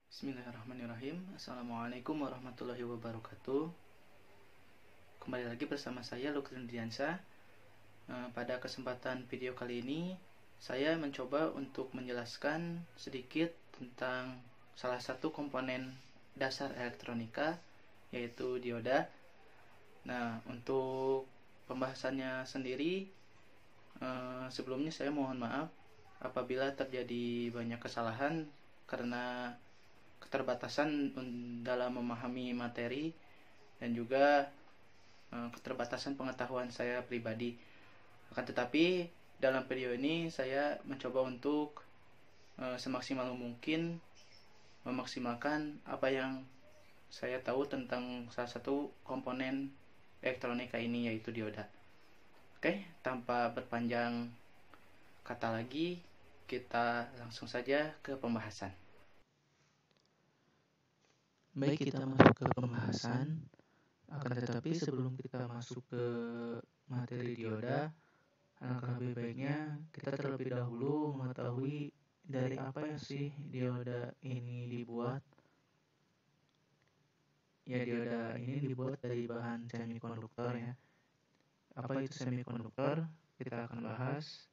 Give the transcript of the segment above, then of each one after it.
Bismillahirrahmanirrahim. Assalamualaikum warahmatullahi wabarakatuh. Kembali lagi bersama saya Lukrin Diansyah. Pada kesempatan video kali ini saya mencoba untuk menjelaskan sedikit tentang salah satu komponen dasar elektronika, yaitu dioda. Nah, untuk pembahasannya sendiri, sebelumnya saya mohon maaf apabila terjadi banyak kesalahan karena keterbatasan dalam memahami materi dan juga keterbatasan pengetahuan saya pribadi. Akan tetapi dalam video ini saya mencoba untuk semaksimal mungkin memaksimalkan apa yang saya tahu tentang salah satu komponen elektronika ini, yaitu dioda. Oke, tanpa berpanjang kata lagi, kita langsung saja ke pembahasan. Baik, kita masuk ke pembahasan. Akan tetapi sebelum kita masuk ke materi dioda, alangkah lebih baiknya kita terlebih dahulu mengetahui dari apa sih dioda ini dibuat. Ya, dioda ini dibuat dari bahan semikonduktor ya. Apa itu semikonduktor? Kita akan bahas.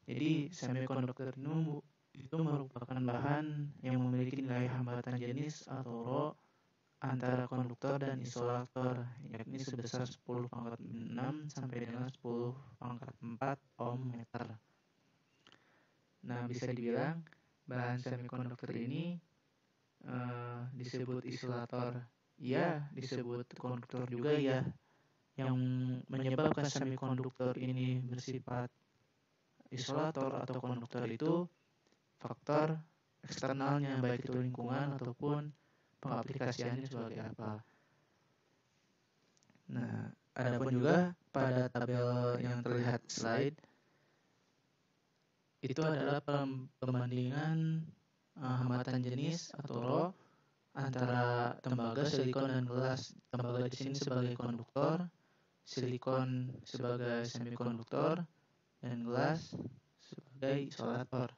Jadi semikonduktor itu merupakan bahan yang memiliki nilai hambatan jenis atau Rho antara konduktor dan isolator, yakni sebesar 10⁻⁶ sampai dengan 10⁻⁴ ohm meter. Nah, bisa dibilang bahan semikonduktor ini disebut isolator, ya, disebut konduktor juga ya. Yang menyebabkan semikonduktor ini bersifat isolator atau konduktor itu faktor eksternalnya, baik itu lingkungan ataupun pengaplikasiannya sebagai apa. Nah, adapun juga pada tabel yang terlihat slide itu adalah pembandingan hambatan jenis atau Rho antara tembaga, silikon, dan gelas. Tembaga di sini sebagai konduktor, silikon sebagai semikonduktor, dan gelas sebagai isolator.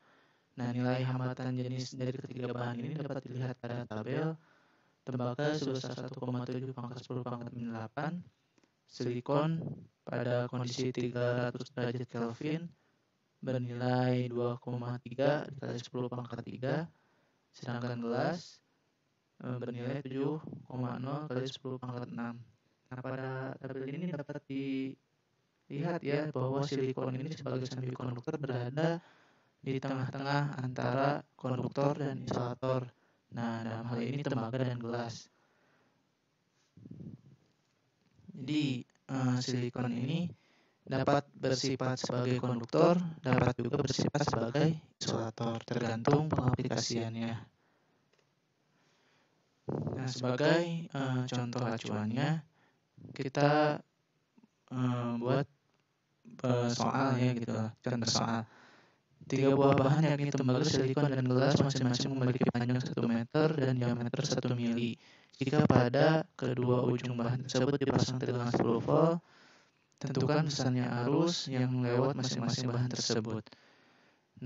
Nah, nilai hambatan jenis dari ketiga bahan ini dapat dilihat pada tabel. Tembaga sebesar 1,7×10⁻⁸, silikon pada kondisi 300 derajat Kelvin bernilai 2,3×10⁻⁵, sedangkan gelas bernilai 7,0×10⁻⁶. Nah, pada tabel ini dapat dilihat ya bahwa silikon ini sebagai semikonduktor berada di tengah-tengah antara konduktor dan isolator. Nah, dalam hal ini tembaga dan gelas. Jadi silikon ini dapat bersifat sebagai konduktor, dapat juga bersifat sebagai isolator, tergantung pengaplikasiannya. Nah, sebagai contoh acuannya, kita buat soal ya gitu, contoh soal. 3 buah bahan yakni tembaga, silikon, dan gelas masing-masing memiliki panjang 1 meter dan diameter 1 mili. Jika pada kedua ujung bahan tersebut dipasang tegangan 10 volt, tentukan besarnya arus yang lewat masing-masing bahan tersebut.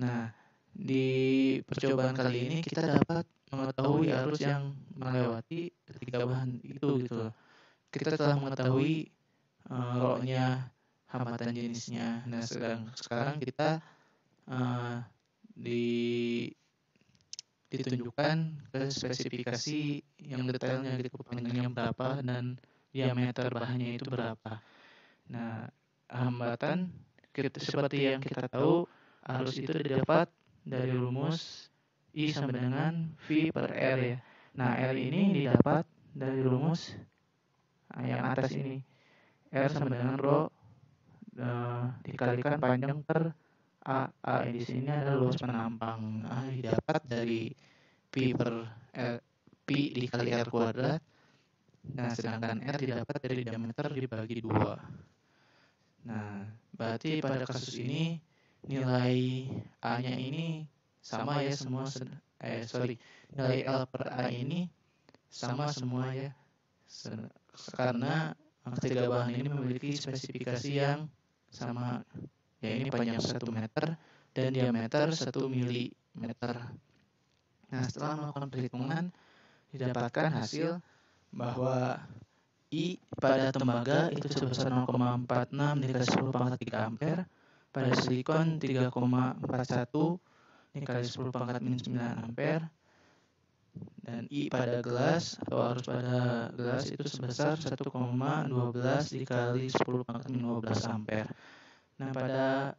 Nah, di percobaan kali ini kita dapat mengetahui arus yang melewati ketiga bahan itu gitu. Kita telah mengetahui Rho-nya, hambatan jenisnya. Nah, sekarang kita ditunjukkan ke spesifikasi yang detailnya gitu, panjangnya berapa dan diameter bahannya itu berapa. Nah, hambatan seperti yang kita tahu, arus itu didapat dari rumus I sama dengan V per R ya. Nah, R ini didapat dari rumus yang atas ini. R sama dengan Rho dikalikan panjang per A. A di sini adalah luas penampang. A didapat dari P per P dikali R kuadrat. Nah, sedangkan R didapat dari diameter dibagi 2. Nah, berarti pada kasus ini nilai A-nya ini sama ya semua. Nilai L per A ini sama semua ya. Karena ketiga bahan ini memiliki spesifikasi yang sama. Ya, ini panjang 1 meter dan diameter 1 milimeter. Nah, setelah melakukan perhitungan, didapatkan hasil bahwa I pada tembaga itu sebesar 0,46 dikali 10 pangkat 3 ampere, pada silikon 3,41 dikali 10 pangkat minus 9 ampere, dan I pada gelas atau arus pada gelas itu sebesar 1,12 dikali 10 pangkat minus 12 ampere. Nah, pada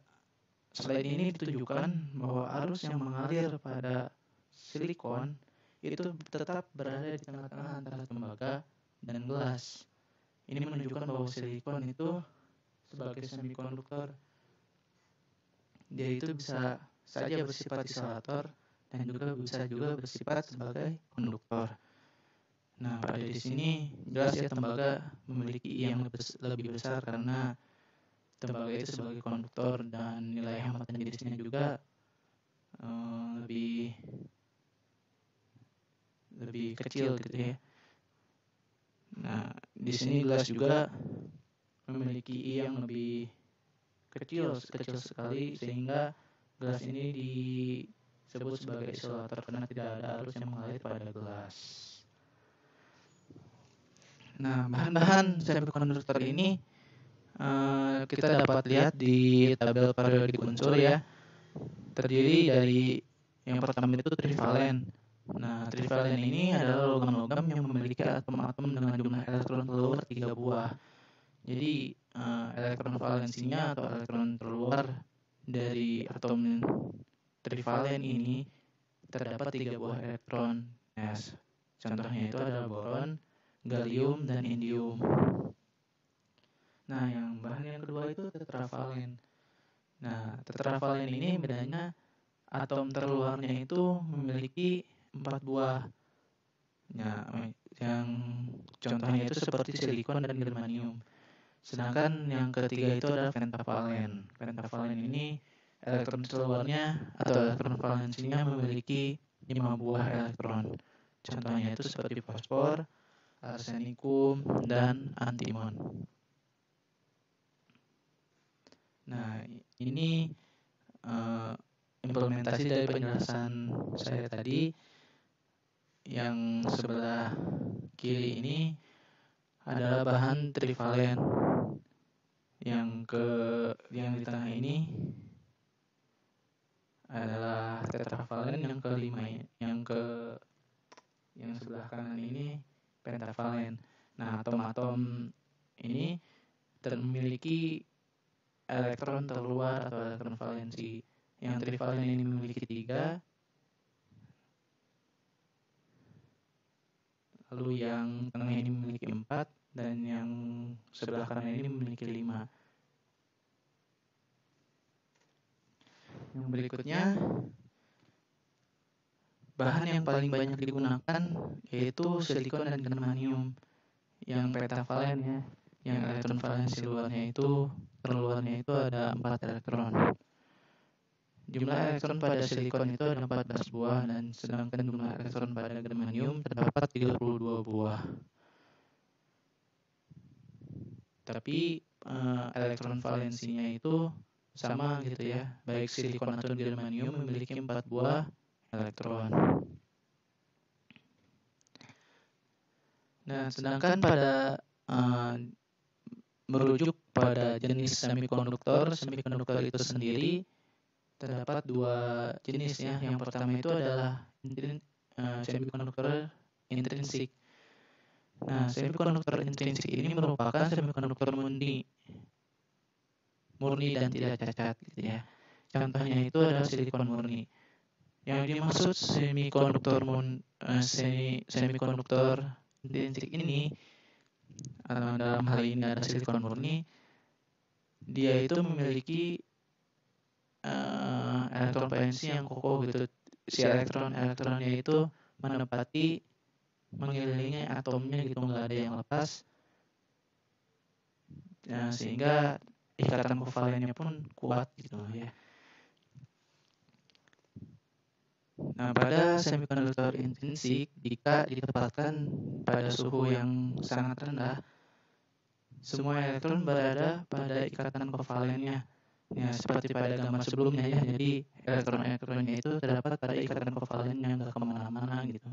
slide ini ditunjukkan bahwa arus yang mengalir pada silikon itu tetap berada di tengah-tengah antara tembaga dan gelas. Ini menunjukkan bahwa silikon itu sebagai semikonduktor, dia itu bisa saja bersifat isolator dan juga bisa bersifat sebagai konduktor. Nah, pada di sini jelas ya tembaga memiliki I yang lebih besar karena tembaga itu sebagai konduktor dan nilai hambatan jenisnya juga lebih kecil gitu ya. Nah, di sini gelas juga memiliki I yang lebih kecil sekali sehingga gelas ini disebut sebagai isolator karena tidak ada arus yang mengalir pada gelas. Nah, bahan-bahan semikonduktor ini kita dapat lihat di tabel periodik unsur ya. Terdiri dari yang pertama itu trivalen. Nah, trivalen ini adalah logam-logam yang memiliki atom-atom dengan jumlah elektron terluar 3 buah. Jadi, elektron valensinya atau elektron terluar dari atom trivalen ini terdapat 3 buah elektron. Nah, contohnya itu adalah boron, gallium, dan indium. Nah, bahan yang kedua itu tetravalen. Nah, tetravalen ini bedanya atom terluarnya itu memiliki 4 buah. Nah, yang contohnya itu seperti silikon dan germanium. Sedangkan yang ketiga itu adalah pentavalen. Pentavalen ini elektron terluarnya atau elektron valensinya memiliki 5 buah elektron. Contohnya itu seperti fosfor, arsenikum, dan antimon. Nah, ini implementasi dari penjelasan saya tadi. Yang sebelah kiri ini adalah bahan trivalen. Yang di tengah ini adalah tetravalen, yang kelima yang sebelah kanan ini pentavalen. Nah, atom-atom ini memiliki elektron terluar atau elektron valensi. Yang trivalen ini memiliki 3, lalu yang tengah ini memiliki 4, dan yang sebelah kanan ini memiliki 5. Yang berikutnya, bahan yang paling banyak digunakan yaitu silikon dan germanium. Yang pentavalen ya, yang elektron valensi terluarnya itu ada 4 elektron. Jumlah elektron pada silikon itu ada 14 buah, dan sedangkan jumlah elektron pada germanium terdapat 32 buah. Tapi elektron valensinya itu sama gitu ya, baik silikon atau germanium memiliki 4 buah elektron. Nah, sedangkan pada merujuk pada jenis semikonduktor itu sendiri terdapat 2 jenis ya. Yang pertama itu adalah semikonduktor intrinsik. Nah, semikonduktor intrinsik ini merupakan semikonduktor murni dan tidak cacat gitu ya. Contohnya itu adalah silikon murni. Yang dimaksud semikonduktor intrinsik ini dalam hal ini ada silikon murni, dia itu memiliki elektron valensi yang kokoh gitu. Si elektronnya itu menempati mengelilingi atomnya gitu, nggak ada yang lepas. Nah, sehingga ikatan kovalennya pun kuat gitu ya. Nah, pada semikonduktor intrinsik, jika ditempatkan pada suhu yang sangat rendah, semua elektron berada pada ikatan kovalennya. Ya, seperti pada gambar sebelumnya ya, jadi elektron-elektronnya itu terdapat pada ikatan kovalen yang nggak kemana-mana gitu,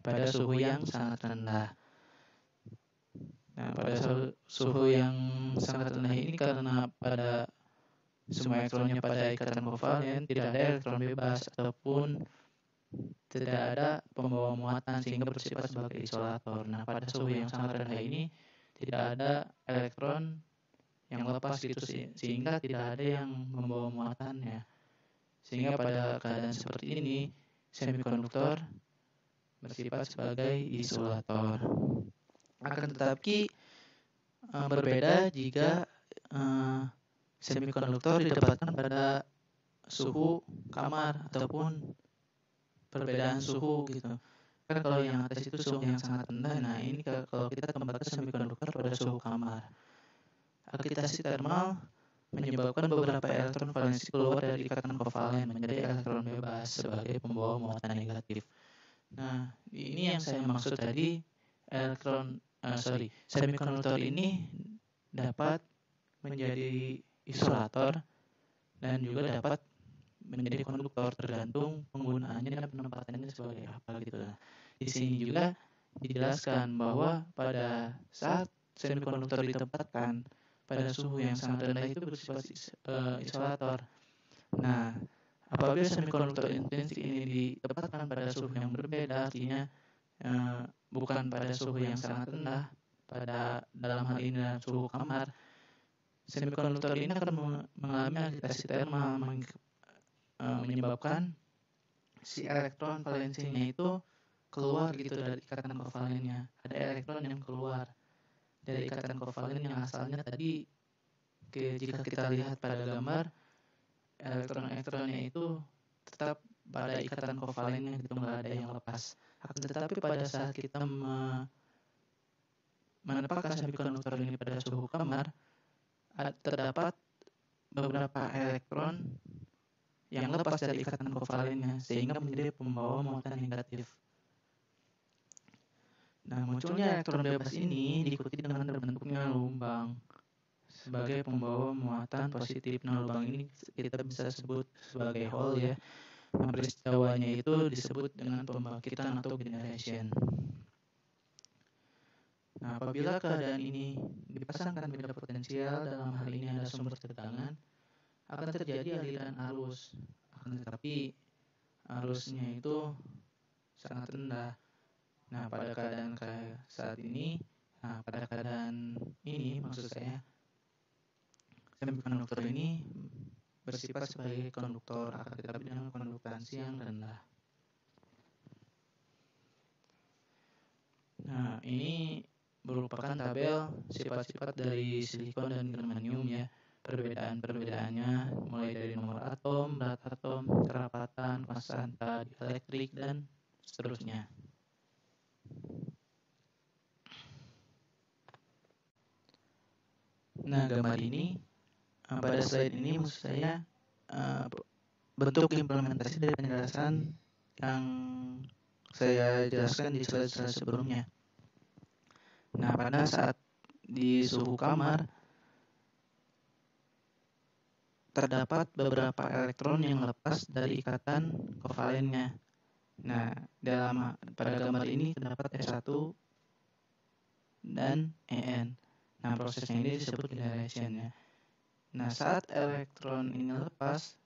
pada suhu yang sangat rendah. Nah, pada suhu yang sangat rendah ini karena pada semua elektronnya pada ikatan kovalen, tidak ada elektron bebas ataupun tidak ada pembawa muatan sehingga bersifat sebagai isolator. Nah, pada suhu yang sangat rendah ini tidak ada elektron yang lepas gitu sehingga tidak ada yang membawa muatannya. Sehingga pada keadaan seperti ini, semikonduktor bersifat sebagai isolator. Akan tetapi berbeda jika semikonduktor didapatkan pada suhu kamar ataupun perbedaan suhu gitu. Kan kalau yang atas itu suhu yang sangat rendah, nah ini kalau kita kembali ke semikonduktor pada suhu kamar. Aktivasi termal menyebabkan beberapa elektron valensi keluar dari ikatan kovalen menjadi elektron bebas sebagai pembawa muatan negatif. Nah, ini yang saya maksud tadi, semikonduktor ini dapat menjadi isolator dan juga dapat menjadi konduktor tergantung penggunaannya dan penempatannya sebagai apa gitu. Nah, di sini juga dijelaskan bahwa pada saat semikonduktor ditempatkan pada suhu yang sangat rendah itu bersifat isolator. Nah, apabila semikonduktor intensik ini ditempatkan pada suhu yang berbeda, artinya bukan pada suhu yang sangat rendah, pada dalam hal ini suhu kamar, semikonduktor ini akan mengalami aktivasi termal menyebabkan si elektron valensinya itu keluar gitu dari ikatan kovalennya. Ada elektron yang keluar dari ikatan kovalen yang asalnya tadi jika kita lihat pada gambar, elektron-elektronnya itu tetap pada ikatan kovalennya gitu, nggak ada yang lepas. Tetapi pada saat kita menempatkan semikonduktor ini pada suhu kamar, terdapat beberapa elektron yang lepas dari ikatan kovalennya sehingga menjadi pembawa muatan negatif. Nah, munculnya elektron bebas ini diikuti dengan terbentuknya lubang sebagai pembawa muatan positif. Nah, lubang ini kita bisa sebut sebagai hole ya. Nah, peristiwanya itu disebut dengan pembangkitan atau generation. Nah, apabila keadaan ini dipasangkan beda potensial, dalam hal ini ada sumber tegangan, akan terjadi aliran arus. Akan tetapi arusnya itu sangat rendah. Nah, pada keadaan kayak saat ini, pada keadaan ini maksud saya, semikonduktor ini bersifat sebagai konduktor, akan tetapi dengan konduktansi yang rendah. Nah, ini merupakan tabel sifat-sifat dari silikon dan germanium ya. Perbedaan-perbedaannya mulai dari nomor atom, berat atom, kerapatan, konstanta dielektrik, dan seterusnya. Nah, gambar ini, pada slide ini maksud saya bentuk implementasi dari penjelasan yang saya jelaskan di slide-slide sebelumnya. Nah, pada saat di suhu kamar, terdapat beberapa elektron yang lepas dari ikatan kovalennya. Nah, pada gambar ini terdapat S1 dan En. Nah, prosesnya ini disebut generation ya. Nah, saat elektron ini lepas,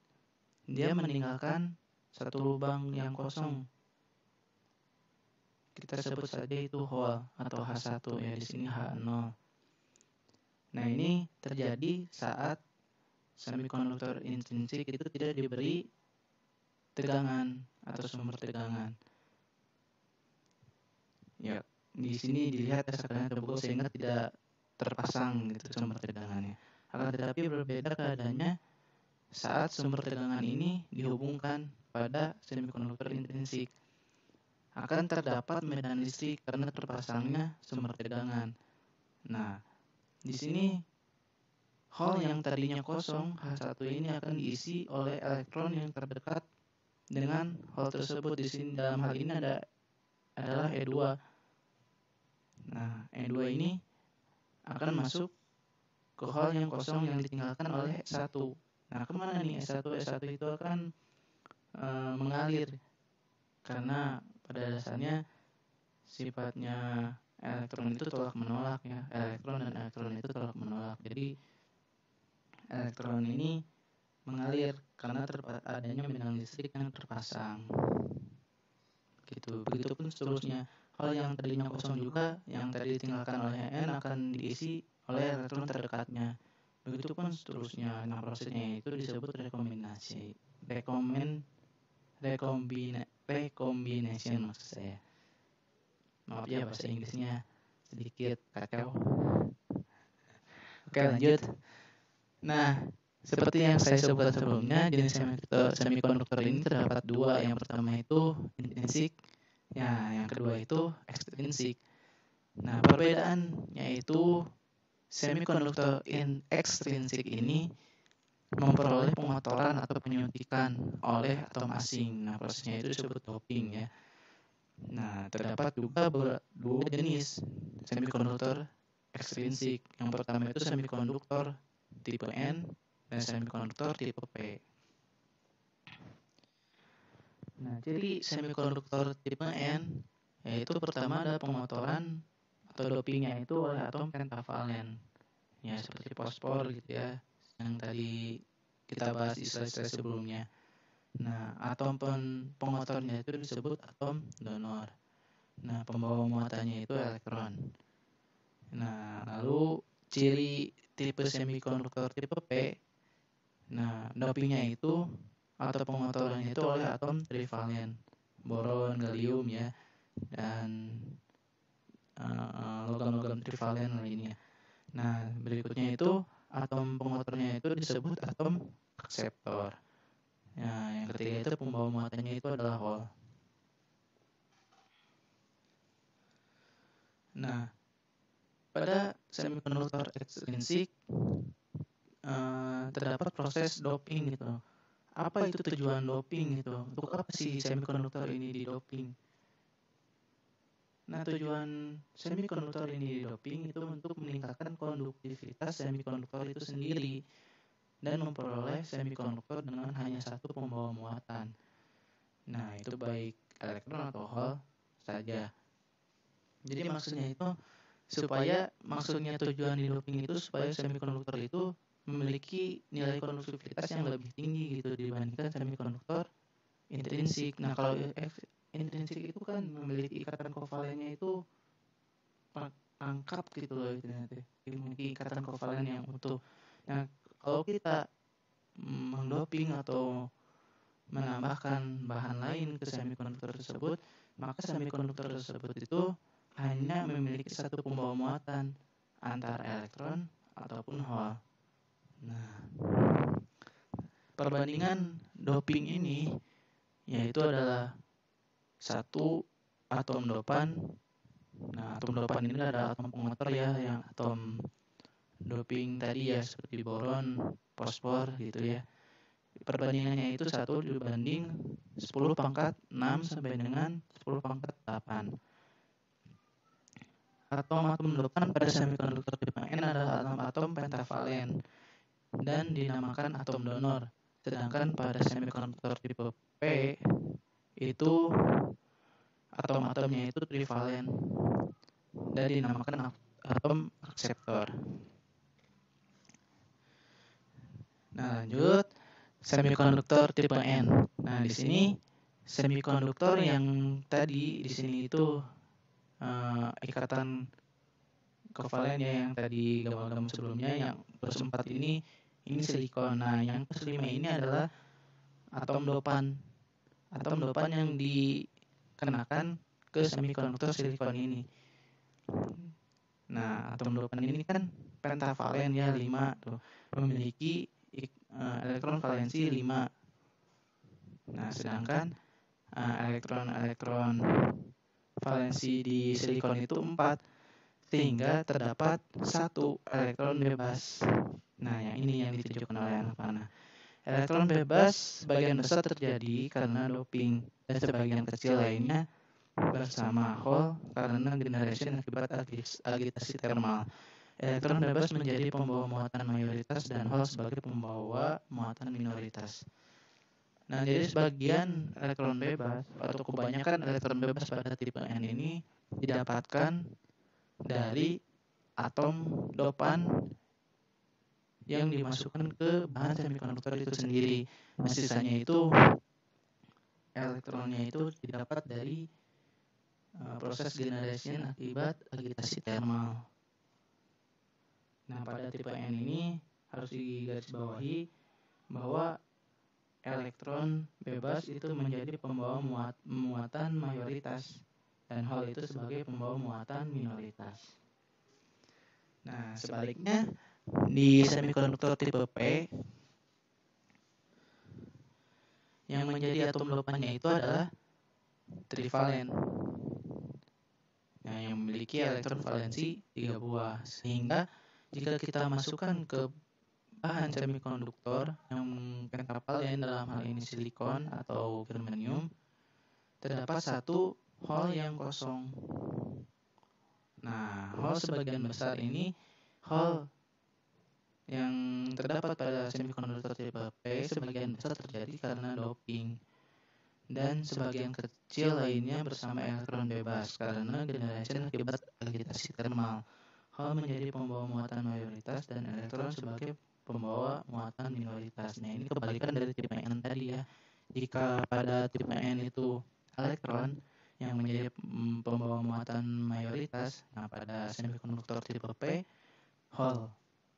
dia meninggalkan satu lubang yang kosong. Kita sebut saja itu hole atau H1 ya, di sini H0. Nah, ini terjadi saat semikonduktor intrinsik itu tidak diberi tegangan atau sumber tegangan. Ya, di sini dilihat tegangannya terpukul sehingga tidak terpasang gitu sumber tegangannya. Akan tetapi berbeda keadaannya saat sumber tegangan ini dihubungkan pada semikonduktor intrinsik. Akan terdapat medan listrik karena terpasangnya sumber tegangan. Nah, di sini hole yang tadinya kosong, H1 ini akan diisi oleh elektron yang terdekat dengan hole tersebut. Di sini dalam hal ini adalah E2. Nah, E2 ini akan masuk ke hole yang kosong yang ditinggalkan oleh 1. Nah, kemana nih S1? S1 itu akan mengalir, karena pada dasarnya sifatnya elektron itu tolak menolak ya. Elektron dan elektron itu tolak menolak. Jadi elektron ini mengalir karena adanya medan listrik yang terpasang. Gitu. Begitupun seterusnya. Hal yang tadinya kosong juga, yang tadi ditinggalkan oleh N akan diisi oleh elektron terdekatnya. Begitupun seterusnya. Nah, prosesnya itu disebut rekombinasi. Recombination maksud saya. Maaf ya bahasa Inggrisnya sedikit kacau. Oke, lanjut. Nah, seperti yang saya sebutkan sebelumnya, jenis semikonduktor ini terdapat dua. Yang pertama itu intrinsik, ya, yang kedua itu ekstrinsik. Nah, perbedaannya itu semikonduktor ekstrinsik ini memperoleh pengotoran atau penyuntikan oleh atom asing. Nah, prosesnya itu disebut doping ya. Nah, terdapat juga dua jenis semikonduktor ekstrinsik. Yang pertama itu semikonduktor tipe N dan semikonduktor tipe P. Nah, jadi semikonduktor tipe N yaitu pertama ada pengotoran atau dopingnya itu oleh atom pentavalen. Ya, seperti fosfor gitu ya, yang tadi kita bahas istilah-istilah sebelumnya. Nah, atom pengotornya itu disebut atom donor. Nah, pembawa muatannya itu elektron. Nah, lalu ciri tipe semikonduktor tipe P. Nah, dopingnya itu atau pengotorannya itu oleh atom trivalen, boron, gallium ya, dan logam-logam trivalen lainnya. Nah, berikutnya itu atom pengotornya itu disebut atom akseptor. Nah, yang ketiga itu pembawa muatannya itu adalah hole. Nah, pada semikonduktor ekstrinsik terdapat proses doping gitu. Apa itu tujuan doping gitu? Untuk apa sih semikonduktor ini didoping? Nah, tujuan semikonduktor ini didoping itu untuk meningkatkan konduktivitas semikonduktor itu sendiri dan memperoleh semikonduktor dengan hanya satu pembawa muatan. Nah, itu baik elektron atau hole saja. Jadi maksudnya tujuan didoping itu supaya semikonduktor itu memiliki nilai konduktivitas yang lebih tinggi gitu dibandingkan semikonduktor intrinsik. Nah, kalau intrinsik itu kan memiliki ikatan kovalennya itu lengkap gitu loh, memiliki ikatan kovalen yang utuh. Nah, kalau kita mendoping atau menambahkan bahan lain ke semikonduktor tersebut, maka semikonduktor tersebut itu hanya memiliki satu pembawa muatan antara elektron ataupun hole. Nah, perbandingan doping ini yaitu adalah satu atom dopan. Nah, atom dopan ini adalah atom pengotor ya, yang atom doping tadi ya, seperti boron, fosfor gitu ya. Perbandingannya itu 1 dibanding 10 pangkat 6 sampai dengan 10 pangkat 8. Atom-atom dopan pada semikonduktor tipe N adalah atom pentavalen dan dinamakan atom donor. Sedangkan pada semikonduktor tipe P itu atom-atomnya itu trivalen dan dinamakan atom akseptor. Nah, lanjut semikonduktor tipe N. Nah, di sini semikonduktor yang tadi di sini itu ikatan kovalen ya, yang tadi gambar-gambar sebelumnya yang +4 ini silikon. Nah, yang +5 ini adalah atom dopan yang dikenakan ke semikonduktor silikon ini. Nah, atom dopan ini kan pentavalen ya, 5 tuh, memiliki elektron valensi 5. Nah, sedangkan elektron valensi di silikon itu 4, sehingga terdapat 1 elektron bebas. Nah, yang ini yang ditunjukkan oleh anak panah. Elektron bebas sebagian besar terjadi karena doping dan sebagian kecil lainnya bersama hole karena generation akibat agitasi termal. elektron bebas menjadi pembawa muatan mayoritas dan hole sebagai pembawa muatan minoritas. Nah, jadi sebagian elektron bebas atau kebanyakan elektron bebas pada tipe N ini didapatkan dari atom dopan yang dimasukkan ke bahan semikonduktor itu sendiri. Nah, sisanya itu elektronnya itu didapat dari proses generation akibat agitasi thermal. Nah, pada tipe N ini harus digarisbawahi bahwa elektron bebas itu menjadi pembawa muatan mayoritas dan hole itu sebagai pembawa muatan minoritas. Nah, sebaliknya di semikonduktor tipe P yang menjadi atom dopannya itu adalah trivalen. Nah, yang memiliki elektron valensi 3 buah, sehingga jika kita masukkan ke bahan semikonduktor yang pentavalen dalam hal ini silikon atau germanium, terdapat satu hole yang kosong. Nah, hole sebagian besar ini hole yang terdapat pada semikonduktor tipe P sebagian besar terjadi karena doping, dan sebagian kecil lainnya bersama elektron bebas karena generation akibat agitasi thermal. Hole menjadi pembawa muatan mayoritas dan elektron sebagai pembawa muatan minoritas. Nah, ini kebalikan dari tipe N tadi ya. Jika pada tipe N itu elektron yang menjadi pembawa muatan mayoritas, nah pada semikonduktor tipe P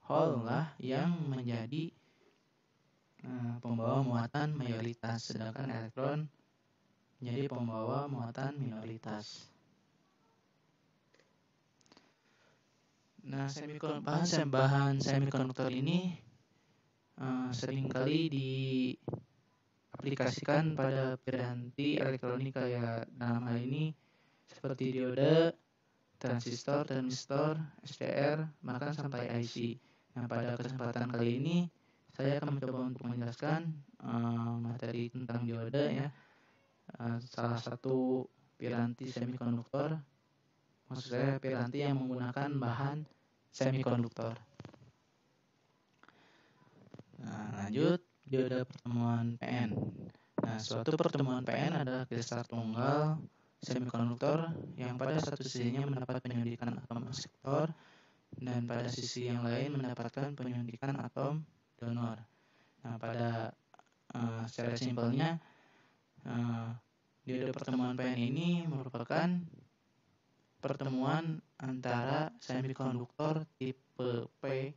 hole lah yang menjadi pembawa muatan mayoritas, sedangkan elektron menjadi pembawa muatan minoritas. Nah, bahan semikonduktor ini seringkali diaplikasikan pada piranti elektronika ya, dalam hal ini seperti diode, transistor, thermistor, SCR, bahkan sampai IC. Nah, pada kesempatan kali ini saya akan mencoba untuk menjelaskan materi tentang diode ya, salah satu piranti semikonduktor, maksud saya piranti yang menggunakan bahan semikonduktor. Nah, lanjut diode pertemuan PN. Nah, suatu pertemuan PN adalah kristal tunggal semikonduktor yang pada satu sisinya mendapat penyuntikan atom akseptor dan pada sisi yang lain mendapatkan penyuntikan atom donor. Nah, pada secara simpelnya diode pertemuan PN ini merupakan pertemuan antara semikonduktor tipe P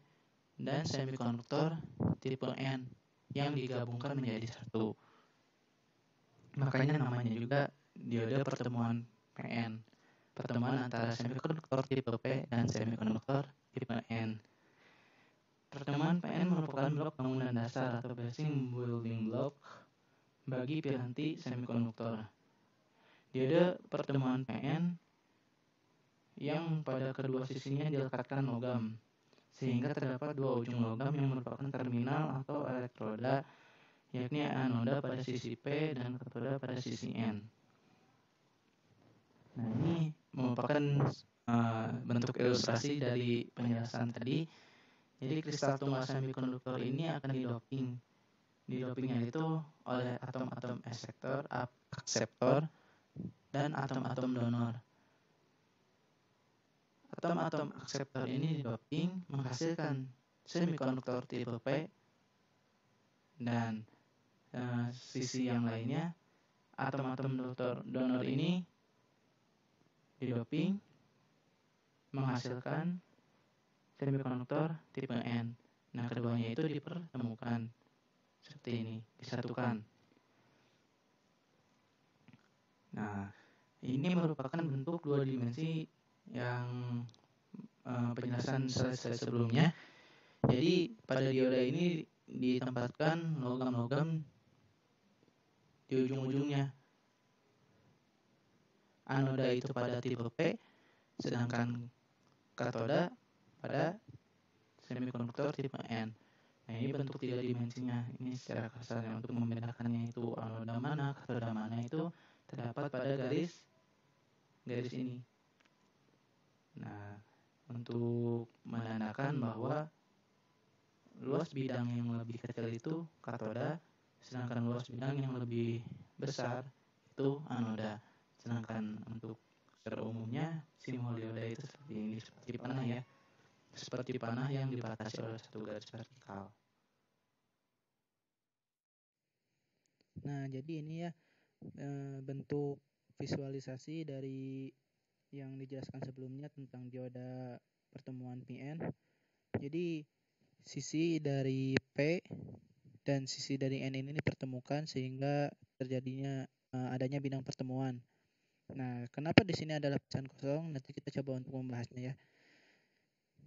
dan semikonduktor tipe N yang digabungkan menjadi satu. Makanya namanya juga diode pertemuan PN, pertemuan antara semikonduktor tipe P dan semikonduktor tipe N. Pertemuan PN merupakan blok bangunan dasar atau basic building block bagi piranti semikonduktor. Diode pertemuan PN yang pada kedua sisinya dilekatkan logam, sehingga terdapat dua ujung logam yang merupakan terminal atau elektroda, yakni anoda pada sisi P dan katoda pada sisi N. Nah, ini merupakan bentuk ilustrasi dari penjelasan tadi. Jadi kristal tunggal semikonduktor ini akan didoping. Didopingnya itu oleh atom-atom akseptor dan atom-atom donor. Atom-atom akseptor ini didoping menghasilkan semikonduktor tipe P, dan sisi yang lainnya atom-atom donor ini didoping menghasilkan semikonduktor tipe N. Nah, keduanya itu dipertemukan seperti ini, disatukan. Nah, ini merupakan bentuk dua dimensi yang penjelasan slide sebelumnya. Jadi pada diode ini ditempatkan logam-logam di ujung-ujungnya. Anoda itu pada tipe P, sedangkan katoda pada semikonduktor tipe N. Nah, ini bentuk tiga dimensinya. Ini secara kasar untuk membedakannya itu anoda mana, katoda mana itu terdapat pada garis ini. Nah, untuk menandakan bahwa luas bidang yang lebih kecil itu katoda, sedangkan luas bidang yang lebih besar itu anoda. Sedangkan untuk secara umumnya simholioda itu seperti ini, seperti panah ya, seperti panah yang dibatasi oleh satu garis vertikal. Nah, jadi ini ya bentuk visualisasi dari yang dijelaskan sebelumnya tentang dioda pertemuan PN. Jadi sisi dari P dan sisi dari N ini dipertemukan sehingga terjadinya adanya bidang pertemuan. Nah, kenapa di sini ada lapisan kosong? Nanti kita coba untuk membahasnya ya.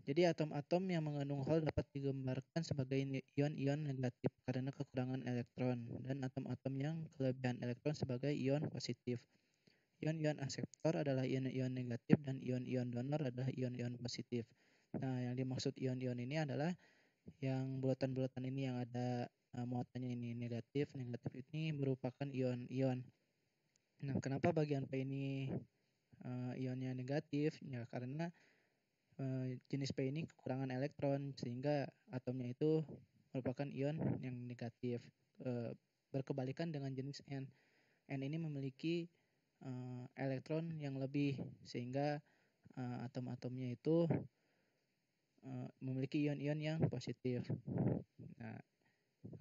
Jadi atom-atom yang mengandung hol dapat digambarkan sebagai ion-ion negatif karena kekurangan elektron, dan atom-atom yang kelebihan elektron sebagai ion positif. Ion-ion akseptor adalah ion-ion negatif dan ion-ion donor adalah ion-ion positif. Nah, yang dimaksud ion-ion ini adalah yang bulatan-bulatan ini yang ada muatannya ini negatif. Negatif ini merupakan ion-ion. Nah, kenapa bagian P ini ionnya negatif? Ya, karena jenis P ini kekurangan elektron sehingga atomnya itu merupakan ion yang negatif. Berkebalikan dengan jenis N. N ini memiliki elektron yang lebih sehingga atom-atomnya itu memiliki ion-ion yang positif. Nah,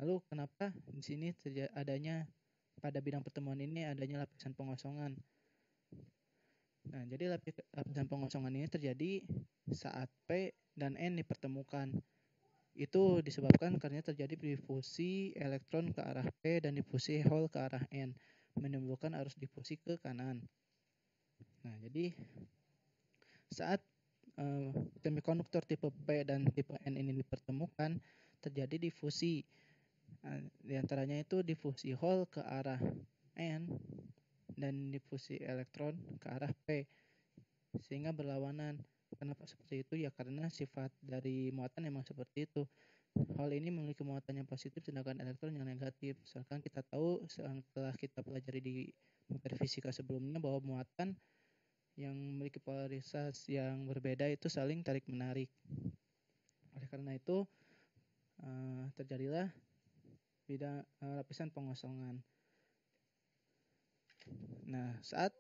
lalu kenapa di sini adanya pada bidang pertemuan ini adanya lapisan pengosongan? Nah, jadi lapisan pengosongan ini terjadi saat P dan N dipertemukan. Itu disebabkan karena terjadi difusi elektron ke arah P dan difusi hole ke arah N, menimbulkan arus difusi ke kanan. Nah, jadi saat semikonduktor tipe P dan tipe N ini dipertemukan, terjadi difusi. Di antaranya itu difusi hole ke arah N dan difusi elektron ke arah P, sehingga berlawanan. Kenapa seperti itu? Ya karena sifat dari muatan memang seperti itu. Hal ini memiliki muatan yang positif sedangkan elektron yang negatif. Misalkan kita tahu setelah kita pelajari di materi fisika sebelumnya bahwa muatan yang memiliki polaritas yang berbeda itu saling tarik-menarik. Oleh karena itu terjadilah lapisan pengosongan. Nah, saat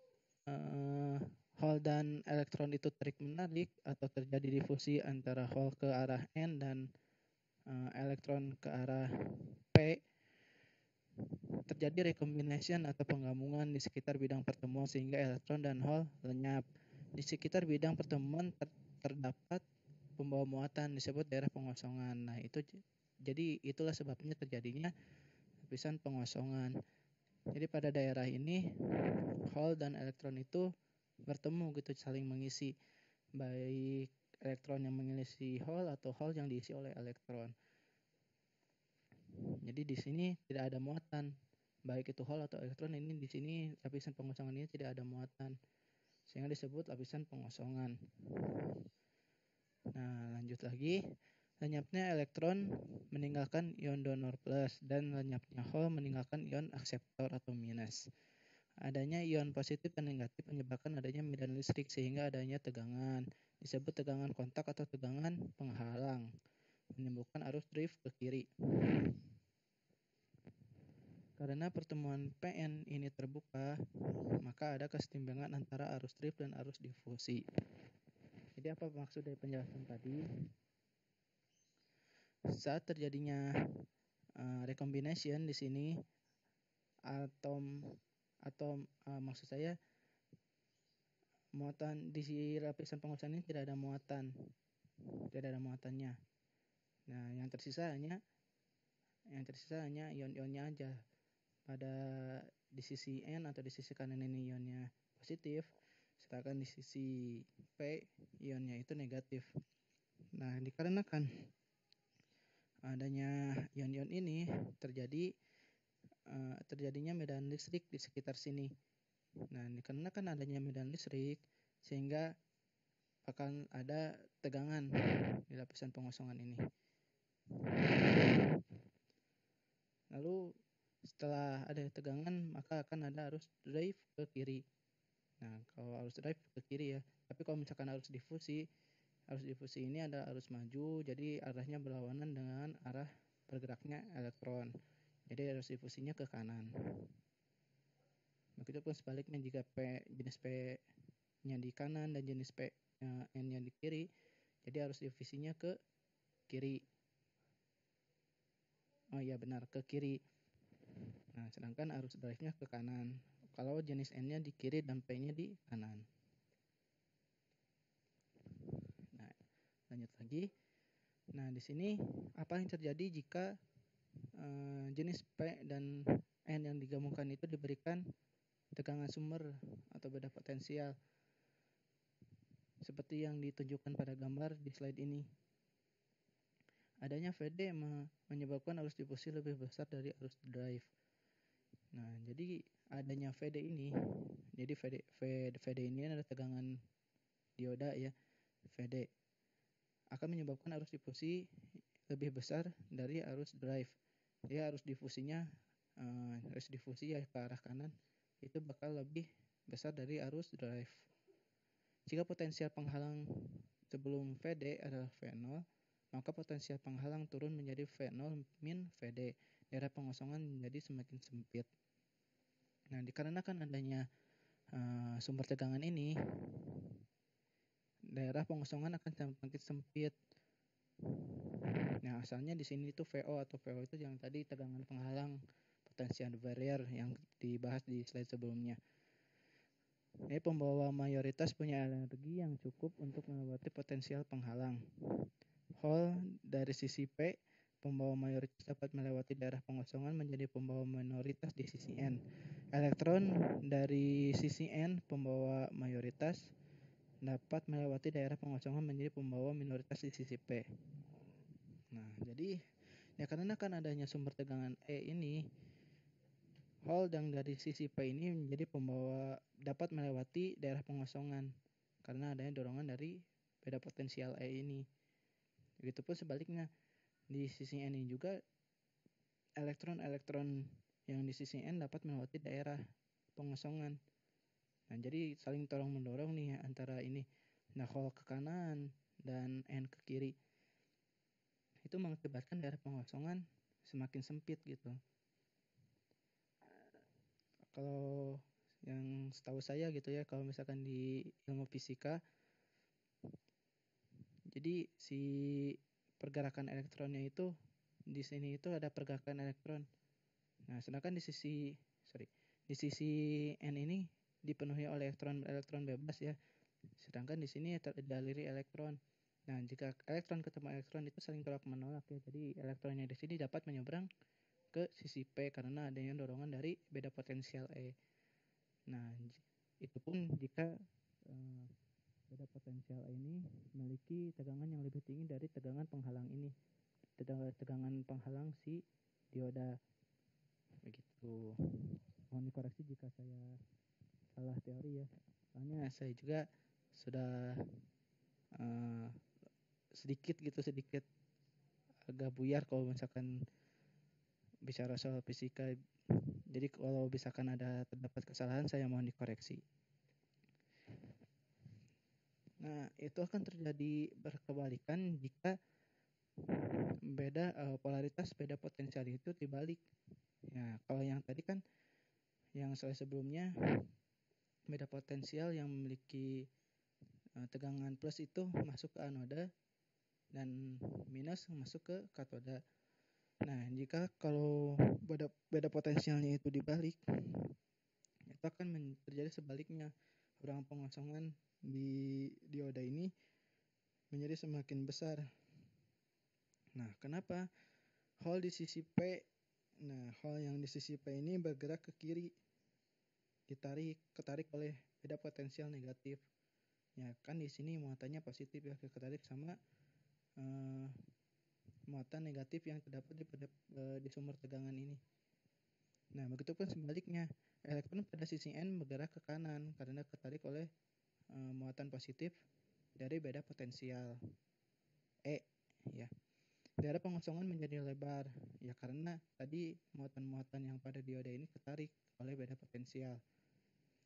hole dan elektron itu tarik-menarik atau terjadi difusi antara hole ke arah N dan elektron ke arah P, terjadi recombination atau penggabungan di sekitar bidang pertemuan sehingga elektron dan hole lenyap. Di sekitar bidang pertemuan terdapat pembawa muatan disebut daerah pengosongan. Nah, jadi itulah sebabnya terjadinya lapisan pengosongan. Jadi pada daerah ini hole dan elektron itu bertemu gitu, saling mengisi, baik elektron yang mengisi hole atau hole yang diisi oleh elektron. Jadi di sini tidak ada muatan, baik itu hole atau elektron. Ini di sini lapisan pengosongan ini tidak ada muatan, sehingga disebut lapisan pengosongan. Nah, lanjut lagi. Lenyapnya elektron meninggalkan ion donor plus dan lenyapnya hole meninggalkan ion akseptor atau minus. Adanya ion positif dan negatif menyebabkan adanya medan listrik sehingga adanya tegangan. Disebut tegangan kontak atau tegangan penghalang, menimbulkan arus drift ke kiri. Karena pertemuan PN ini terbuka, maka ada kesetimbangan antara arus drift dan arus difusi. Jadi apa maksud dari penjelasan tadi? Saat terjadinya recombination di sini, maksud saya muatan di lapisan pengosongan ini tidak ada muatannya. Nah, yang tersisa hanya ion-ionnya aja. Pada di sisi N atau di sisi kanan ini ionnya positif, sedangkan di sisi P ionnya itu negatif. Nah, dikarenakan adanya ion-ion ini terjadinya medan listrik di sekitar sini. Nah, dikarenakan adanya medan listrik sehingga akan ada tegangan di lapisan pengosongan ini. Lalu setelah ada tegangan maka akan ada arus drive ke kiri. Nah, kalau arus drive ke kiri ya. Tapi kalau misalkan arus difusi Arus difusi ini adalah arus maju, jadi arahnya berlawanan dengan arah bergeraknya elektron. Jadi arus difusinya ke kanan. Begitupun sebaliknya jika jenis P-nya di kanan dan jenis N-nya di kiri, jadi arus difusinya ke kiri. Oh iya benar, ke kiri. Nah, sedangkan arus drive-nya ke kanan. Kalau jenis N-nya di kiri dan P-nya di kanan. Nah, lanjut lagi. Nah, di sini apa yang terjadi jika jenis P dan N yang digabungkan itu diberikan tegangan sumber atau beda potensial seperti yang ditunjukkan pada gambar di slide ini. Adanya VD menyebabkan arus difusi lebih besar dari arus drive. Nah, jadi adanya VD ini, jadi VD ini adalah tegangan dioda ya, VD akan menyebabkan arus difusi lebih besar dari arus drive. Ya, arus difusi ya ke arah kanan itu bakal lebih besar dari arus drive. Jika potensial penghalang sebelum VD adalah V0, maka potensial penghalang turun menjadi V0 min VD. Daerah pengosongan menjadi semakin sempit. Nah, dikarenakan adanya sumber tegangan ini, daerah pengosongan akan semakin sempit. Nah, asalnya di sini itu VO atau VO itu yang tadi tegangan penghalang, potential barrier yang dibahas di slide sebelumnya. Ini pembawa mayoritas punya energi yang cukup untuk melewati potensial penghalang. Hole dari sisi P, pembawa mayoritas dapat melewati daerah pengosongan menjadi pembawa minoritas di sisi N. Elektron dari sisi N, pembawa mayoritas, dapat melewati daerah pengosongan menjadi pembawa minoritas di sisi P. Nah, jadi ya karena kan adanya sumber tegangan E ini, hole yang dari sisi P ini menjadi pembawa dapat melewati daerah pengosongan karena adanya dorongan dari beda potensial E ini. Begitupun sebaliknya, di sisi N ini juga elektron-elektron yang di sisi N dapat melewati daerah pengosongan. Nah, jadi saling tolong mendorong nih antara ini. Nah, hole ke kanan dan N ke kiri itu mengakibatkan daerah pengosongan semakin sempit gitu. Kalau yang setahu saya gitu ya, kalau misalkan di ilmu fisika, jadi si pergerakan elektronnya itu di sini itu ada pergerakan elektron. Nah, sedangkan di sisi N ini dipenuhi oleh elektron bebas ya. Sedangkan di sini dialiri elektron. Nah, jika elektron ketemu elektron itu saling tolak menolak ya. Jadi elektronnya di sini dapat menyeberang ke sisi P karena adanya dorongan dari beda potensial E. Nah, itu pun jika beda potensial E ini memiliki tegangan yang lebih tinggi dari tegangan penghalang ini. Tegangan penghalang si dioda. Begitu. Mohon dikoreksi jika saya salah teori ya. Soalnya saya juga sudah sedikit agak buyar kalau misalkan bicara soal fisika. Jadi kalau misalkan terdapat kesalahan saya mohon dikoreksi. Nah, itu akan terjadi berkebalikan jika polaritas beda potensial itu dibalik. Ya, kalau yang tadi kan yang sebelumnya beda potensial yang memiliki tegangan plus itu masuk ke anoda dan minus masuk ke katoda. Nah, jika kalau beda potensialnya itu dibalik, itu akan terjadi sebaliknya. Ruang pengosongan di dioda ini menjadi semakin besar. Nah, kenapa? Hole di sisi P, hole yang di sisi P ini bergerak ke kiri, ketarik oleh beda potensial negatif. Ya kan di sini muatannya positif ya, ketarik sama muatan negatif yang terdapat di sumber tegangan ini. Nah, begitupun sebaliknya, elektron pada sisi N bergerak ke kanan karena ketarik oleh muatan positif dari beda potensial E ya. Daerah pengosongan menjadi lebar ya karena tadi muatan-muatan yang pada dioda ini ketarik oleh beda potensial.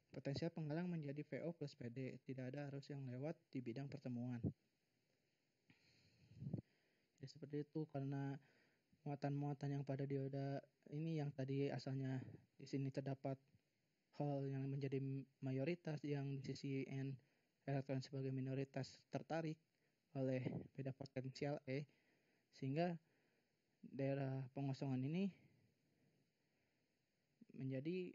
Potensial penghalang menjadi VO plus PD, tidak ada arus yang lewat di bidang pertemuan. Ya seperti itu, karena muatan-muatan yang pada dioda ini yang tadi asalnya di sini terdapat hal yang menjadi mayoritas, yang di sisi N elektron sebagai minoritas tertarik oleh beda potensial E, sehingga daerah pengosongan ini menjadi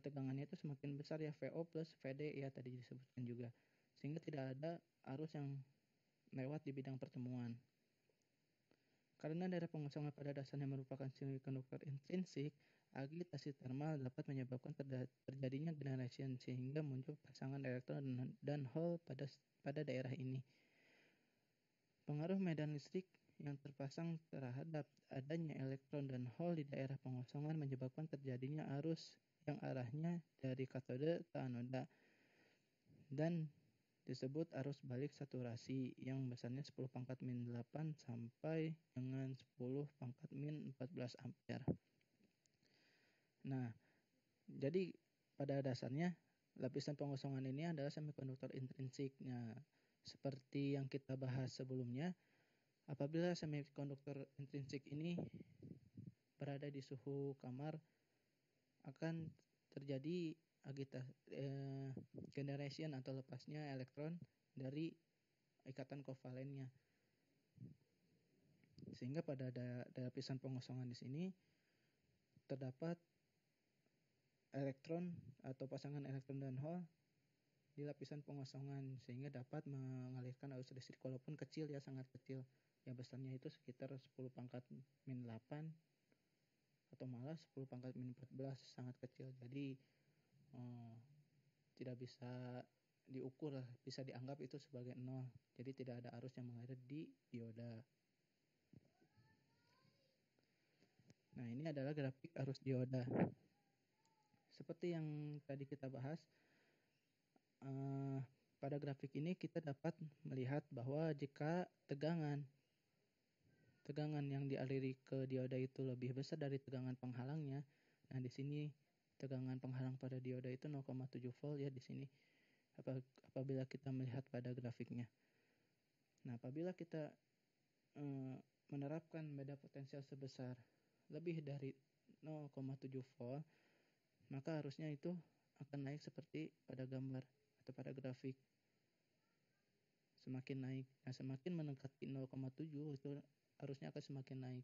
tegangannya itu semakin besar ya, VO plus VD ya tadi disebutkan juga, sehingga tidak ada arus yang lewat di bidang pertemuan. Karena daerah pengosongan pada dasarnya merupakan semikonduktor intrinsik, agitasi thermal dapat menyebabkan terjadinya generation sehingga muncul pasangan elektron dan hole pada daerah ini. Pengaruh medan listrik yang terpasang terhadap adanya elektron dan hole di daerah pengosongan menyebabkan terjadinya arus yang arahnya dari katode ke anoda dan disebut arus balik saturasi yang besarnya 10 pangkat min 8 sampai dengan 10 pangkat min 14 ampere. Nah, jadi pada dasarnya lapisan pengosongan ini adalah semikonduktor intrinsik. Nah, seperti yang kita bahas sebelumnya, apabila semikonduktor intrinsik ini berada di suhu kamar, akan terjadi generation atau lepasnya elektron dari ikatan kovalennya. Sehingga pada lapisan pengosongan di sini terdapat elektron atau pasangan elektron dan hole di lapisan pengosongan, sehingga dapat mengalirkan arus listrik walaupun kecil ya, sangat kecil. Yang besarnya itu sekitar 10 pangkat min 8 atau malah 10 pangkat min 14, sangat kecil. Jadi tidak bisa diukur lah, bisa dianggap itu sebagai nol. Jadi tidak ada arus yang mengalir di dioda. Nah, ini adalah grafik arus dioda. Seperti yang tadi kita bahas, pada grafik ini kita dapat melihat bahwa jika tegangan yang dialiri ke dioda itu lebih besar dari tegangan penghalangnya, nah di sini tegangan penghalang pada dioda itu 0,7 volt ya di sini. Apabila kita melihat pada grafiknya. Nah, apabila kita menerapkan beda potensial sebesar lebih dari 0,7 volt, maka arusnya itu akan naik seperti pada gambar atau pada grafik. Semakin naik. Nah, semakin mendekati 0,7 itu arusnya akan semakin naik.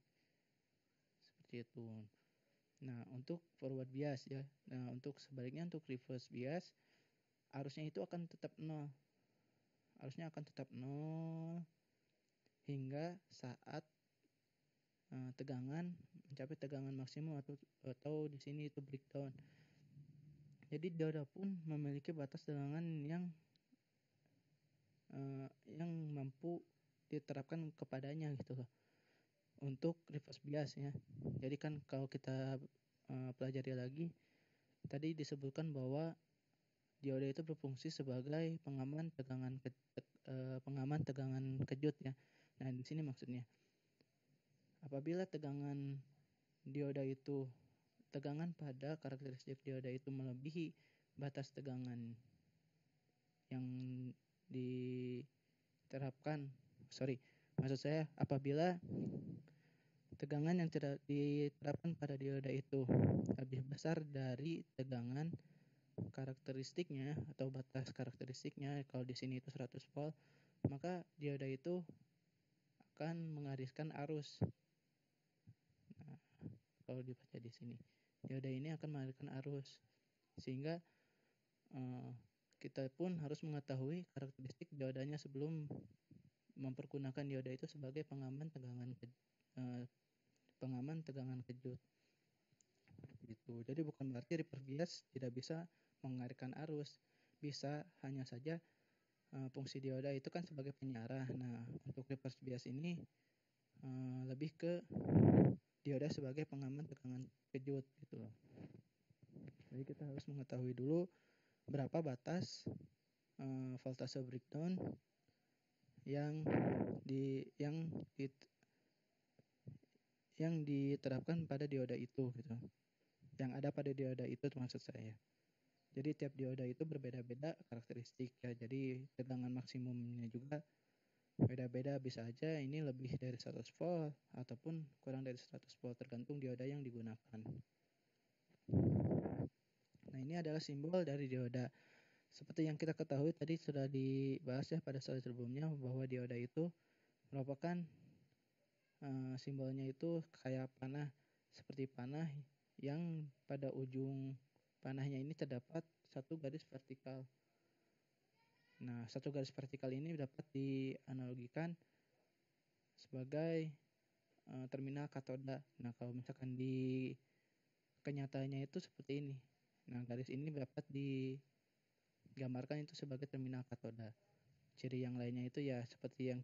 Seperti itu. Nah, untuk forward bias ya. Nah, untuk sebaliknya, untuk reverse bias, arusnya itu akan tetap 0. Arusnya akan tetap 0 hingga saat tegangan mencapai tegangan maksimum atau di sini itu breakdown. Jadi dioda pun memiliki batas tegangan yang mampu diterapkan kepadanya gitu loh. Untuk reverse bias ya. Jadi kan kalau kita pelajari lagi, tadi disebutkan bahwa dioda itu berfungsi sebagai pengaman tegangan kejut ya. Nah, di sini maksudnya apabila tegangan pada karakteristik dioda itu melebihi batas tegangan yang diterapkan, apabila tegangan yang diterapkan pada dioda itu lebih besar dari tegangan karakteristiknya atau batas karakteristiknya, kalau di sini itu 100 volt, maka dioda itu akan mengariskan arus. Nah, kalau dibaca di sini, dioda ini akan mengalirkan arus, sehingga kita pun harus mengetahui karakteristik diodanya sebelum mempergunakan dioda itu sebagai pengaman tegangan kejut. Gitu. Jadi bukan berarti reverse bias tidak bisa mengalirkan arus, bisa, hanya saja fungsi dioda itu kan sebagai penyiarah. Nah, untuk reverse bias ini lebih ke dioda sebagai pengaman tegangan kejut gitu loh. Jadi kita harus mengetahui dulu berapa batas voltase breakdown yang diterapkan pada dioda itu gitu. Yang ada pada dioda itu maksud saya. Jadi tiap dioda itu berbeda-beda karakteristik ya. Jadi tegangan maksimumnya juga Beda-beda, bisa aja ini lebih dari 100 volt ataupun kurang dari 100 volt tergantung dioda yang digunakan. Nah, ini adalah simbol dari dioda. Seperti yang kita ketahui tadi sudah dibahas ya pada slide sebelumnya bahwa dioda itu merupakan simbolnya itu kayak panah, seperti panah yang pada ujung panahnya ini terdapat satu garis vertikal. Nah, satu garis vertikal ini dapat dianalogikan sebagai terminal katoda. Nah, kalau misalkan di kenyataannya itu seperti ini. Nah, garis ini dapat digambarkan itu sebagai terminal katoda. Ciri yang lainnya itu ya seperti yang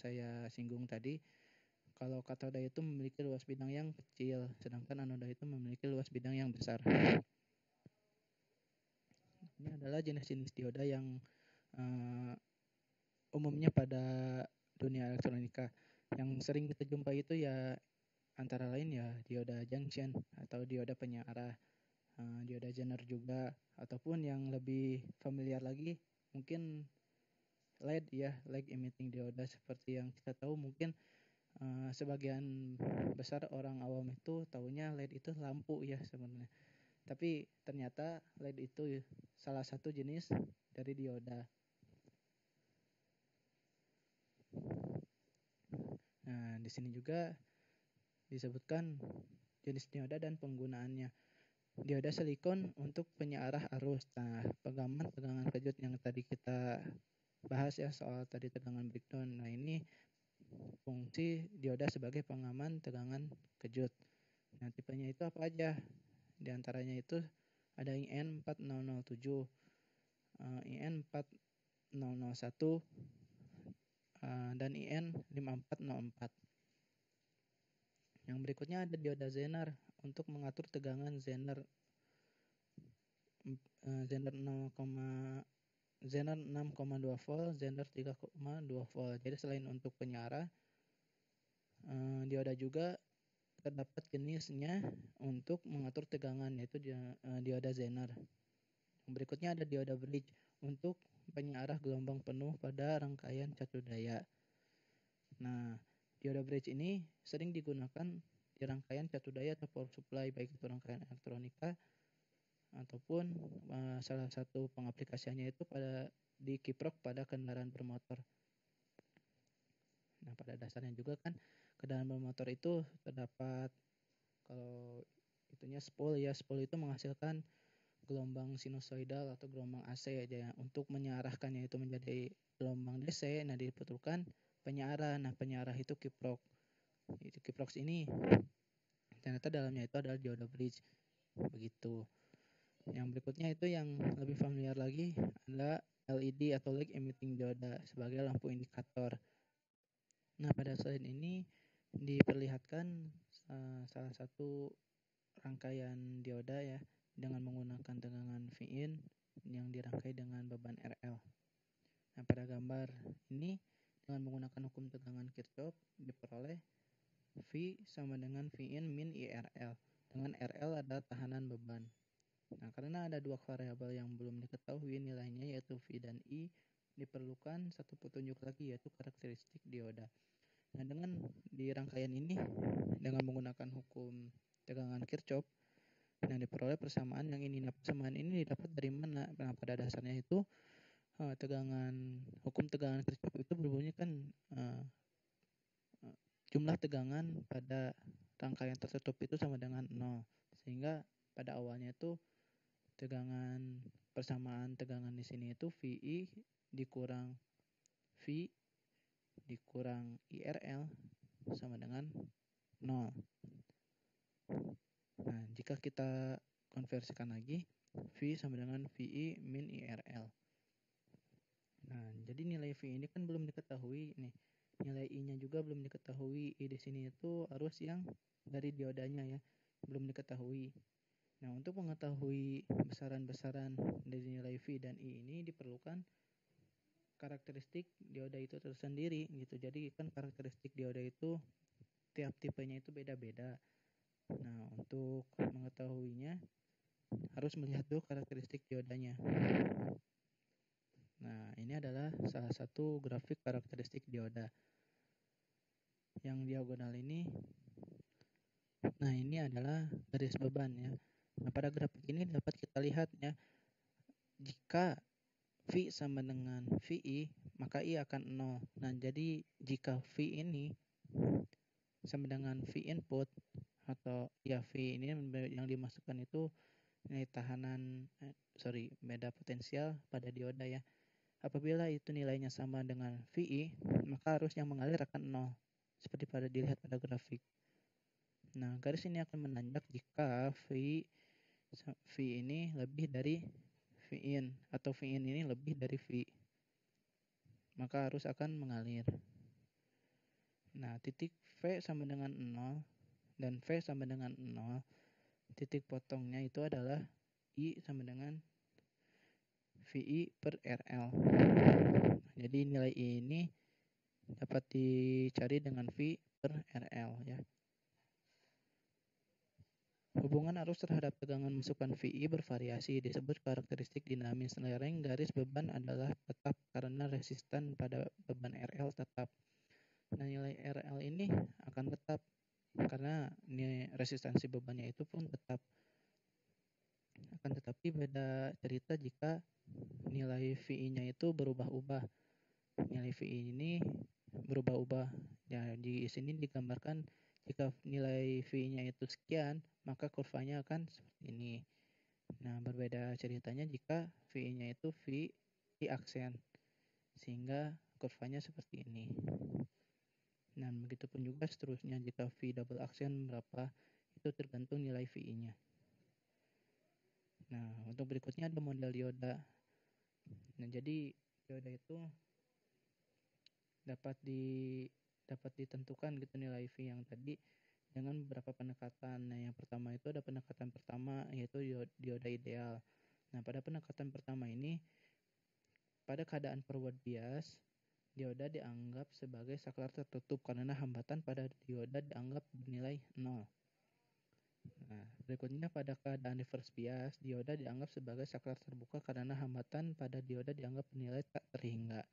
saya singgung tadi. Kalau katoda itu memiliki luas bidang yang kecil, sedangkan anoda itu memiliki luas bidang yang besar. Ini adalah jenis-jenis dioda yang umumnya pada dunia elektronika. Yang sering kita jumpai itu ya antara lain ya dioda junction atau dioda penyiarah, dioda zener juga, ataupun yang lebih familiar lagi mungkin LED ya, light emitting dioda. Seperti yang kita tahu mungkin sebagian besar orang awam itu taunya LED itu lampu ya sebenarnya. Tapi ternyata LED itu salah satu jenis dari dioda. Nah, di sini juga disebutkan jenis dioda dan penggunaannya. Dioda silikon untuk penyiarah arus. Nah, pengaman tegangan kejut yang tadi kita bahas ya soal tadi tegangan breakdown. Nah, ini fungsi dioda sebagai pengaman tegangan kejut. Nah, tipenya itu apa aja? Di antaranya itu ada IN4007, IN4001, dan IN5404. Yang berikutnya ada dioda Zener untuk mengatur tegangan Zener Zener 6,2 volt, Zener 3,2 volt. Jadi selain untuk penyiarah, dioda juga terdapat jenisnya untuk mengatur tegangan, yaitu dioda Zener. Yang berikutnya ada dioda bridge untuk penyiarah gelombang penuh pada rangkaian catur daya. Nah, dioda bridge ini sering digunakan di rangkaian catur daya atau power supply, baik itu rangkaian elektronika ataupun salah satu pengaplikasiannya itu di kiprok pada kendaraan bermotor. Nah, pada dasarnya juga kan kendaraan bermotor itu terdapat, kalau itunya spool ya, spool itu menghasilkan gelombang sinusoidal atau gelombang AC aja ya. Untuk menyiarahkannya itu menjadi gelombang DC, nah dibutuhkan penyiarah. Nah, penyiarah itu kiprok. Itu kiprok ini ternyata dalamnya itu adalah dioda bridge. Begitu. Yang berikutnya itu yang lebih familiar lagi adalah LED atau light emitting dioda sebagai lampu indikator. Nah, pada slide ini diperlihatkan salah satu rangkaian dioda ya dengan menggunakan tegangan Vin yang dirangkai dengan beban RL. Nah, pada gambar ini dengan menggunakan hukum tegangan Kirchhoff diperoleh V sama dengan Vin min IRL, dengan RL adalah tahanan beban. Nah, karena ada dua variabel yang belum diketahui nilainya yaitu V dan I, diperlukan satu petunjuk lagi yaitu karakteristik dioda. Nah, dengan di rangkaian ini dengan menggunakan hukum tegangan Kirchhoff, nah diperoleh persamaan yang ini. Nah, persamaan ini didapat dari mana? Nah, pada dasarnya itu hukum tegangan Kirchhoff itu berbunyi kan jumlah tegangan pada rangkaian tertutup itu sama dengan 0. Sehingga pada awalnya itu persamaan tegangan di sini itu VI dikurang V dikurang IRL sama dengan 0. Nah, jika kita konversikan lagi, V sama dengan VI min IRL. Nah, jadi nilai V ini kan belum diketahui nih. Nilai I-nya juga belum diketahui. I di sini itu arus yang dari diodanya ya, belum diketahui. Nah, untuk mengetahui besaran-besaran dari nilai V dan I ini diperlukan karakteristik dioda itu tersendiri gitu. Jadi kan karakteristik dioda itu tiap tipenya itu beda-beda. Nah, untuk mengetahuinya harus melihat dulu karakteristik diodanya. Nah, ini adalah salah satu grafik karakteristik dioda. Yang diagonal ini, nah ini adalah garis beban ya. Nah, pada grafik ini dapat kita lihat ya, jika V sama dengan VI, maka I akan 0. Nah, jadi jika V ini sama dengan V input, atau ya V ini yang dimasukkan itu nilai tahanan, beda potensial pada dioda ya. Apabila itu nilainya sama dengan VI, maka arus yang mengalir akan 0, seperti dilihat pada grafik. Nah, garis ini akan menanjak jika V ini lebih dari V in, atau V in ini lebih dari V, maka arus akan mengalir. Nah, titik V sama dengan 0 dan V sama dengan 0, titik potongnya itu adalah I sama dengan VI per RL. Jadi nilai I ini dapat dicari dengan V per RL ya. Hubungan arus terhadap tegangan masukan VI bervariasi, disebut karakteristik dinamis. Lereng garis beban adalah tetap karena resistan pada beban RL tetap. Nah, nilai RL ini akan tetap karena resistansi bebannya itu pun tetap. Akan tetapi beda cerita jika nilai VI-nya itu berubah-ubah. Nilai VI ini berubah-ubah. Ya, di sini digambarkan jika nilai VI-nya itu sekian, maka kurvanya akan seperti ini. Nah, berbeda ceritanya jika VI-nya itu VI aksen, sehingga kurvanya seperti ini. Nah, begitupun juga seterusnya jika V double aksen berapa, itu tergantung nilai VI-nya. Nah, untuk berikutnya ada model dioda. Nah, jadi dioda itu dapat ditentukan gitu nilai V yang tadi dengan beberapa pendekatan. Nah, yang pertama itu ada pendekatan pertama, yaitu dioda ideal. Nah, pada pendekatan pertama ini, pada keadaan forward bias, dioda dianggap sebagai saklar tertutup karena hambatan pada dioda dianggap bernilai 0. Nah, berikutnya pada keadaan reverse bias, dioda dianggap sebagai saklar terbuka karena hambatan pada dioda dianggap bernilai tak terhingga.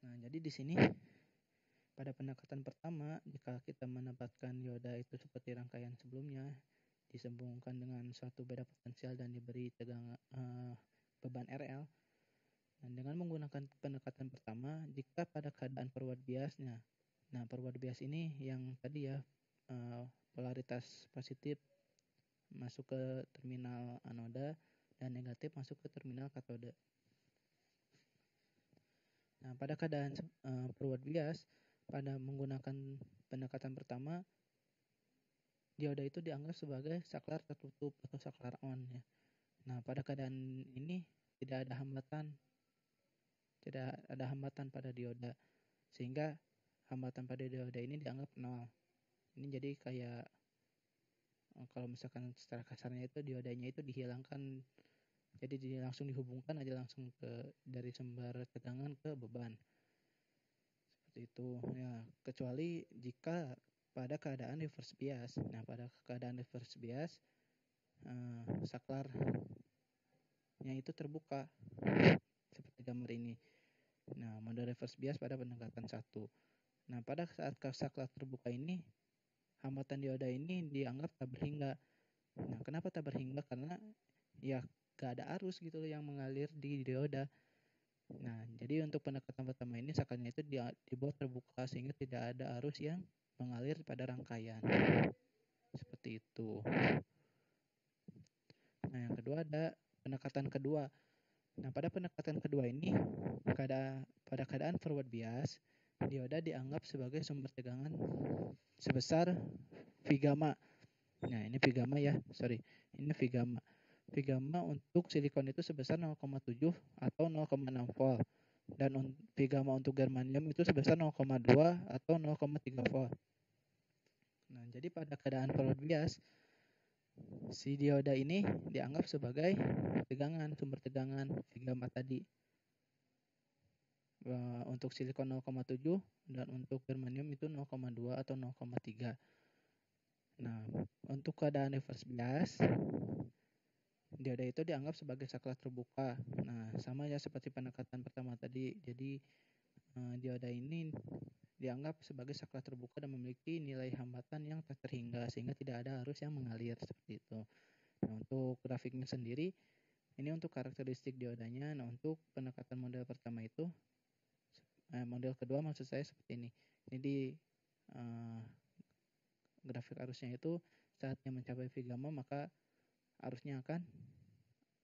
Nah, jadi di sini pada pendekatan pertama, jika kita menempatkan dioda itu seperti rangkaian sebelumnya, disambungkan dengan suatu beda potensial dan diberi beban RL. Dan dengan menggunakan pendekatan pertama, jika pada keadaan forward biasnya, nah forward bias ini yang tadi ya, polaritas positif masuk ke terminal anoda dan negatif masuk ke terminal katode. Nah, pada keadaan forward bias, pada menggunakan pendekatan pertama, dioda itu dianggap sebagai saklar tertutup atau saklar on ya. Nah, pada keadaan ini tidak ada hambatan pada dioda, sehingga hambatan pada dioda ini dianggap 0. Ini jadi kayak kalau misalkan secara kasarnya itu diodanya itu dihilangkan, jadi langsung dihubungkan aja langsung dari sumber tegangan ke beban, seperti itu ya, kecuali jika pada keadaan reverse bias. Nah, pada keadaan reverse bias, saklarnya itu terbuka seperti gambar ini. Nah, mode reverse bias pada pendekatan 1. Nah, pada saat saklar terbuka ini, hambatan dioda ini dianggap tak berhingga. Nah, kenapa tak berhingga? Karena ya gak ada arus gitu yang mengalir di dioda. Nah, jadi untuk pendekatan pertama ini saklarnya itu dibuat terbuka sehingga tidak ada arus yang mengalir pada rangkaian. Seperti itu. Nah, yang kedua ada pendekatan kedua. Nah, pada pendekatan kedua ini, pada keadaan forward bias, dioda dianggap sebagai sumber tegangan sebesar V gamma. Nah, ini V gamma ya, ini V gamma. V gamma untuk silikon itu sebesar 0,7 atau 0,6 volt. Dan V gamma untuk germanium itu sebesar 0,2 atau 0,3 volt. Nah, jadi pada keadaan forward bias, si dioda ini dianggap sebagai sumber tegangan V gamma tadi. Untuk silikon 0,7 dan untuk germanium itu 0,2 atau 0,3. Nah, untuk keadaan reverse bias, dioda itu dianggap sebagai saklar terbuka. Nah, sama ya seperti pendekatan pertama tadi. Jadi dioda ini dianggap sebagai saklar terbuka dan memiliki nilai hambatan yang tak terhingga sehingga tidak ada arus yang mengalir seperti itu. Nah, untuk grafiknya sendiri ini untuk karakteristik diodanya. Nah, untuk pendekatan model pertama itu model kedua maksud saya seperti ini. Ini di grafik arusnya itu saatnya mencapai V gamma maka arusnya akan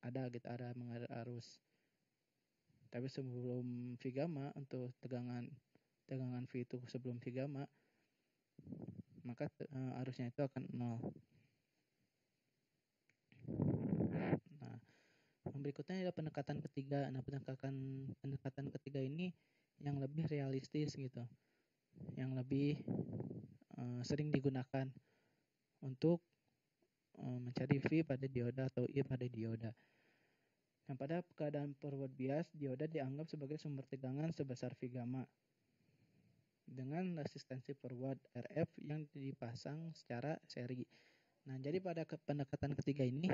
ada mengalir arus. Tapi sebelum V gamma untuk tegangan V itu sebelum V gamma maka arusnya itu akan 0. Nah, yang berikutnya adalah pendekatan ketiga. Nah, pendekatan ketiga ini yang lebih realistis gitu. Yang lebih sering digunakan untuk mencari V pada dioda atau I pada dioda. Nah, pada keadaan forward bias, dioda dianggap sebagai sumber tegangan sebesar V gamma dengan resistansi forward RF yang dipasang secara seri. Nah, jadi pada pendekatan ketiga ini,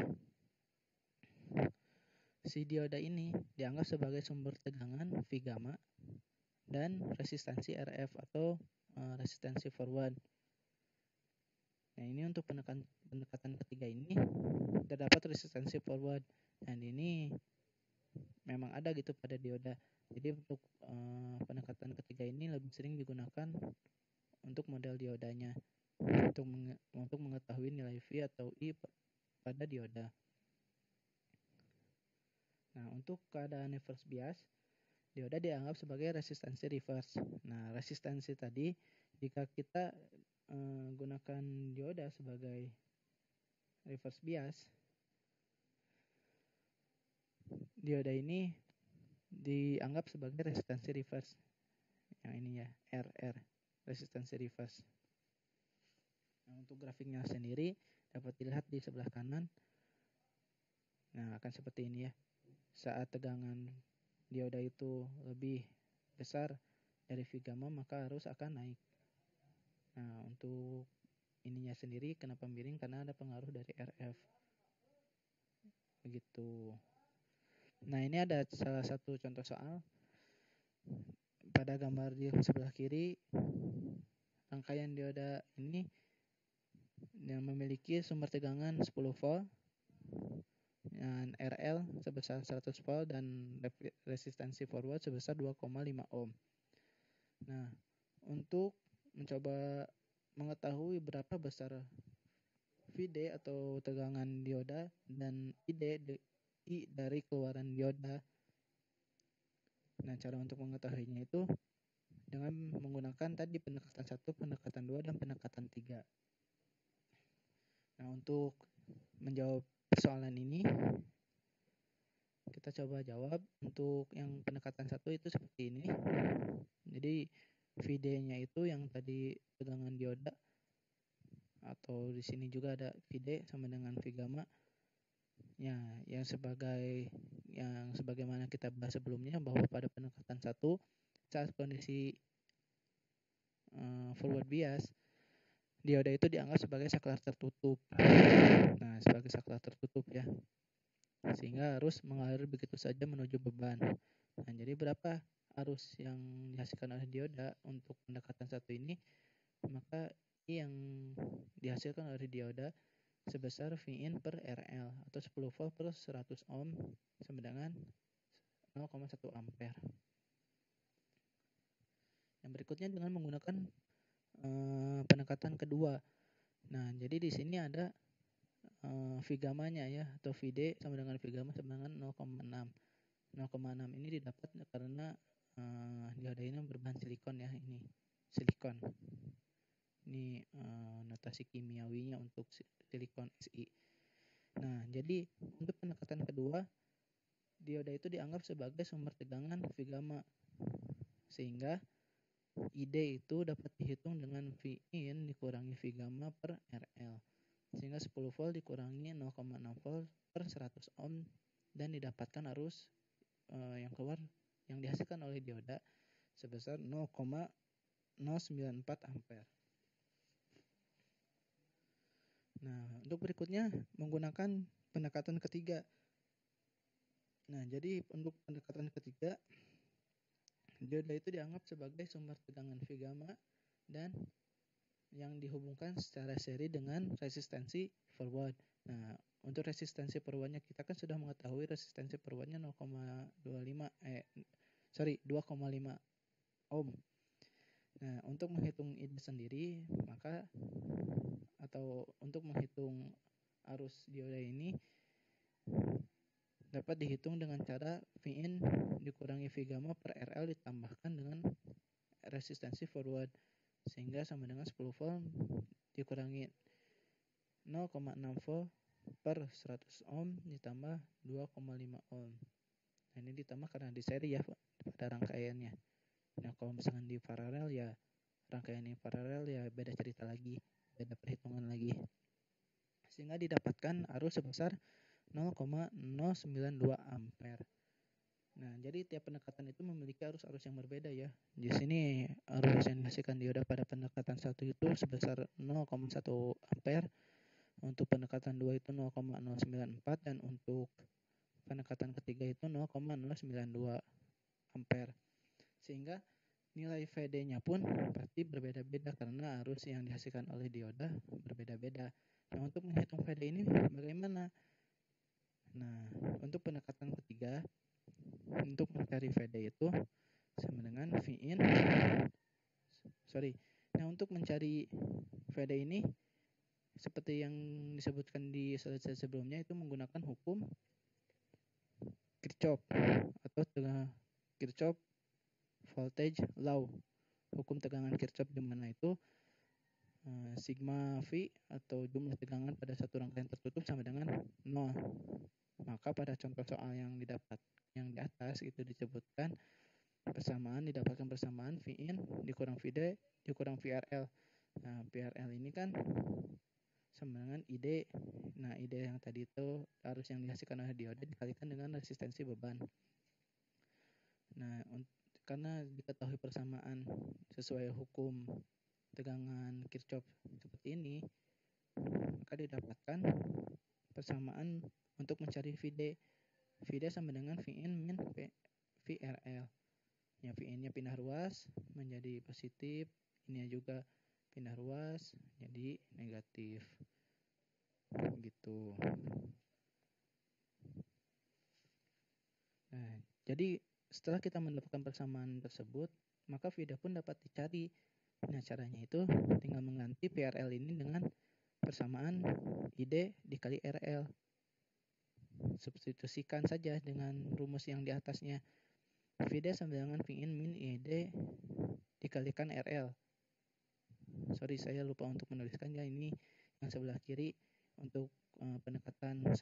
si dioda ini dianggap sebagai sumber tegangan V gamma dan resistansi RF atau resistansi forward. Nah, ini untuk pendekatan ketiga ini terdapat resistansi forward. Dan ini memang ada gitu pada dioda. Jadi untuk pendekatan ketiga ini lebih sering digunakan untuk model diodanya untuk mengetahui nilai V atau I pada dioda. Nah, untuk keadaan reverse bias, dioda dianggap sebagai resistansi reverse. Nah, resistansi tadi jika kita gunakan dioda sebagai reverse bias, dioda ini dianggap sebagai resistansi reverse. Yang ini ya, RR, resistansi reverse. Nah, untuk grafiknya sendiri dapat dilihat di sebelah kanan. Nah, akan seperti ini ya. Saat tegangan dioda itu lebih besar dari V gamma maka arus akan naik. Nah, untuk ininya sendiri kenapa miring? Karena ada pengaruh dari RF. Begitu. Nah, ini ada salah satu contoh soal. Pada gambar di sebelah kiri, rangkaian dioda ini yang memiliki sumber tegangan 10 volt dan RL sebesar 100 volt dan resistansi forward sebesar 2,5 ohm. Nah, untuk mencoba mengetahui berapa besar VD atau tegangan dioda dan I dari keluaran dioda. Nah, cara untuk mengetahuinya itu dengan menggunakan tadi pendekatan 1, pendekatan 2, dan pendekatan 3. Nah, untuk menjawab persoalan ini, kita coba jawab. Untuk yang pendekatan 1 itu seperti ini. Jadi, VD-nya itu yang tadi tegangan dioda, atau di sini juga ada VD sama dengan V gamma. Ya, yang sebagaimana kita bahas sebelumnya bahwa pada pendekatan 1 saat kondisi forward bias, dioda itu dianggap sebagai saklar tertutup. Nah, sebagai saklar tertutup ya. Sehingga arus mengalir begitu saja menuju beban. Nah, jadi berapa arus yang dihasilkan oleh dioda untuk pendekatan 1 ini? Maka I yang dihasilkan oleh dioda sebesar Vin per RL atau 10 volt per 100 ohm sama dengan 0,1 ampere. Yang berikutnya dengan menggunakan pendekatan kedua. Nah, jadi di sini ada V gamma-nya ya, atau VD sama dengan V gamma sama dengan 0,6. 0,6 ini didapat karena dioda ini berbahan silikon ya, ini silikon. Ini notasi kimiawinya untuk silikon Si. Nah, jadi untuk pendekatan kedua, dioda itu dianggap sebagai sumber tegangan V gamma. Sehingga ID itu dapat dihitung dengan Vin dikurangi V gamma per RL. Sehingga 10 volt dikurangi 0,6 volt per 100 ohm dan didapatkan arus yang keluar yang dihasilkan oleh dioda sebesar 0,094 ampere. Nah, untuk berikutnya menggunakan pendekatan ketiga. Nah, jadi untuk pendekatan ketiga, dioda itu dianggap sebagai sumber tegangan V gamma dan yang dihubungkan secara seri dengan resistensi forward. Nah, untuk resistensi forwardnya kita kan sudah mengetahui resistensi forwardnya 2,5 ohm. Nah, untuk menghitung ini sendiri, maka atau untuk menghitung arus dioda ini dapat dihitung dengan cara Vin dikurangi V gamma per RL ditambahkan dengan resistensi forward, sehingga sama dengan 10 volt dikurangi 0,6 volt per 100 ohm ditambah 2,5 ohm. Nah, ini ditambah karena di seri ya pada rangkaiannya. Nah, kalau misalkan di paralel ya rangkaian yang paralel ya beda cerita lagi, beda perhitungan lagi. Sehingga didapatkan arus sebesar 0,092 ampere. Nah, jadi tiap pendekatan itu memiliki arus-arus yang berbeda ya. Di sini arus yang dihasilkan dioda pada pendekatan 1 itu sebesar 0,1 ampere, untuk pendekatan 2 itu 0,094 dan untuk pendekatan ketiga itu 0,092 ampere. Sehingga nilai VD-nya pun pasti berbeda-beda karena arus yang dihasilkan oleh dioda berbeda-beda. Nah, untuk menghitung VD ini bagaimana? Nah, untuk pendekatan ketiga, untuk mencari VD itu sama dengan Vin. Nah, untuk mencari VD ini seperti yang disebutkan di slide sebelumnya itu menggunakan hukum Kirchhoff atau Kirchhoff voltage law. Hukum tegangan Kirchhoff di mana itu sigma V atau jumlah tegangan pada satu rangkaian tertutup sama dengan 0. Maka pada contoh soal yang di atas itu disebutkan didapatkan persamaan Vin dikurang Vd dikurang VRL. Nah, VRL ini kan sama dengan ID. Nah, ID yang tadi itu arus yang dihasilkan oleh dioda dikalikan dengan resistensi beban. Nah, karena diketahui persamaan sesuai hukum tegangan Kirchhoff seperti ini, maka didapatkan persamaan untuk mencari Vd. Vd sama dengan Vin min VRL. Ya, Vin-nya pindah ruas menjadi positif, ini juga pindah ruas jadi negatif. Gitu. Nah, jadi setelah kita mendapatkan persamaan tersebut, maka Vd pun dapat dicari. Nah, caranya itu tinggal mengganti VRL ini dengan persamaan ID dikali RL. Substitusikan saja dengan rumus yang di atasnya. Vd sama dengan Vin min ID dikalikan RL. Saya lupa untuk menuliskannya, ini yang sebelah kiri untuk pendekatan 1,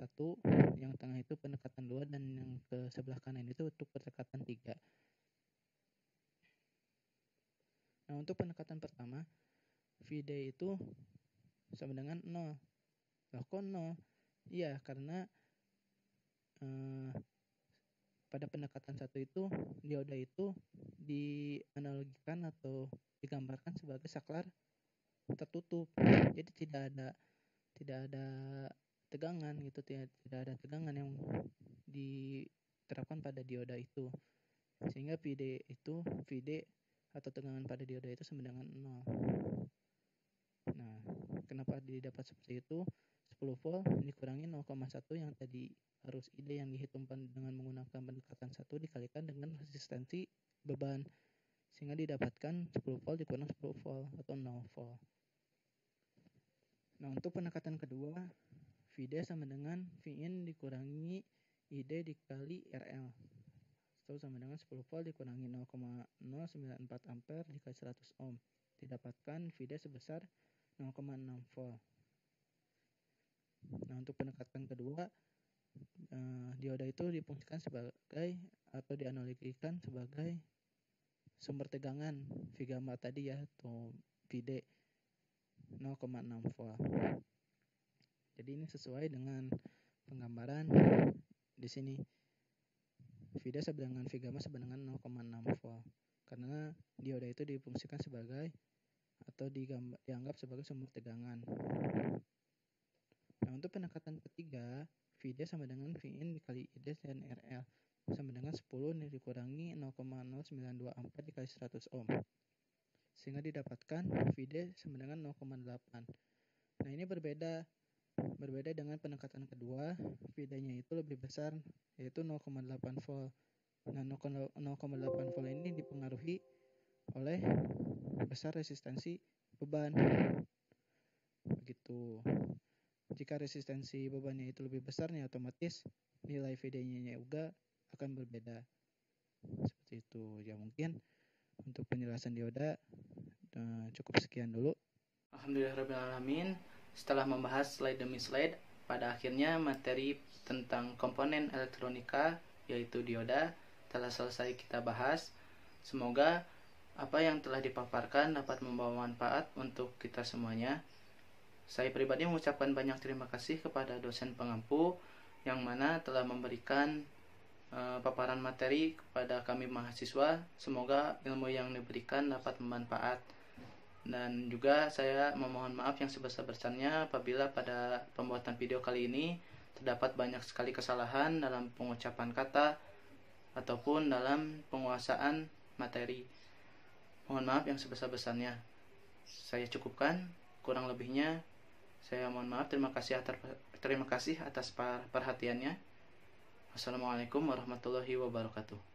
yang tengah itu pendekatan 2, dan yang ke sebelah kanan itu untuk pendekatan 3. Nah, untuk pendekatan pertama, Vd itu sama dengan 0. Loh, kok 0? Iya, karena pada pendekatan 1 itu dioda itu dianalogikan atau digambarkan sebagai saklar tertutup. Jadi tidak ada tegangan gitu, tidak ada tegangan yang diterapkan pada dioda itu. Sehingga Vd atau tegangan pada dioda itu sama dengan 0. Nah, kenapa didapat seperti itu? 10 volt dikurangi 0,1 yang tadi arus ID yang dihitung dengan menggunakan pendekatan 1 dikalikan dengan resistensi beban, sehingga didapatkan 10 volt dikurang 10 volt atau 0 volt. Nah, untuk pendekatan kedua, Vd sama dengan Vin dikurangi ID dikali RL. Itu sama dengan 10 volt dikurangi 0,094 ampere dikali 100 ohm. Didapatkan Vd sebesar 0,6 volt. Nah, untuk pendekatan kedua, dioda itu difungsikan sebagai atau dianalogikan sebagai sumber tegangan V gamma tadi ya, atau Vd 0,6 volt. Jadi ini sesuai dengan penggambaran di sini. Vd sama dengan V gamma sama dengan 0,6 volt. Karena dioda itu difungsikan sebagai atau dianggap sebagai sumber tegangan. Nah, untuk pendekatan ketiga, VD sama dengan Vin dikali ID dan RL sama dengan 10 dikurangi 0,092 ampere dikali 100 ohm. Sehingga didapatkan VD sama dengan 0,8. Nah, ini berbeda dengan pendekatan kedua, VD-nya itu lebih besar, yaitu 0,8 volt. Nah, 0,8 volt ini dipengaruhi oleh besar resistensi beban. Begitu. Jika resistensi bebannya itu lebih besar, nih otomatis nilai VD-nya juga akan berbeda. Seperti itu. Ya, mungkin untuk penjelasan dioda cukup sekian dulu. Alhamdulillahirrahmanirrahim. Setelah membahas slide demi slide, pada akhirnya materi tentang komponen elektronika yaitu dioda telah selesai kita bahas. Semoga apa yang telah dipaparkan dapat membawa manfaat untuk kita semuanya. Saya pribadi mengucapkan banyak terima kasih kepada dosen pengampu yang mana telah memberikan paparan materi kepada kami mahasiswa. Semoga ilmu yang diberikan dapat bermanfaat. Dan juga saya memohon maaf yang sebesar-besarnya apabila pada pembuatan video kali ini terdapat banyak sekali kesalahan dalam pengucapan kata ataupun dalam penguasaan materi. Mohon maaf yang sebesar-besarnya. Saya cukupkan, kurang lebihnya saya mohon maaf. Terima kasih atas perhatiannya. Wassalamualaikum warahmatullahi wabarakatuh.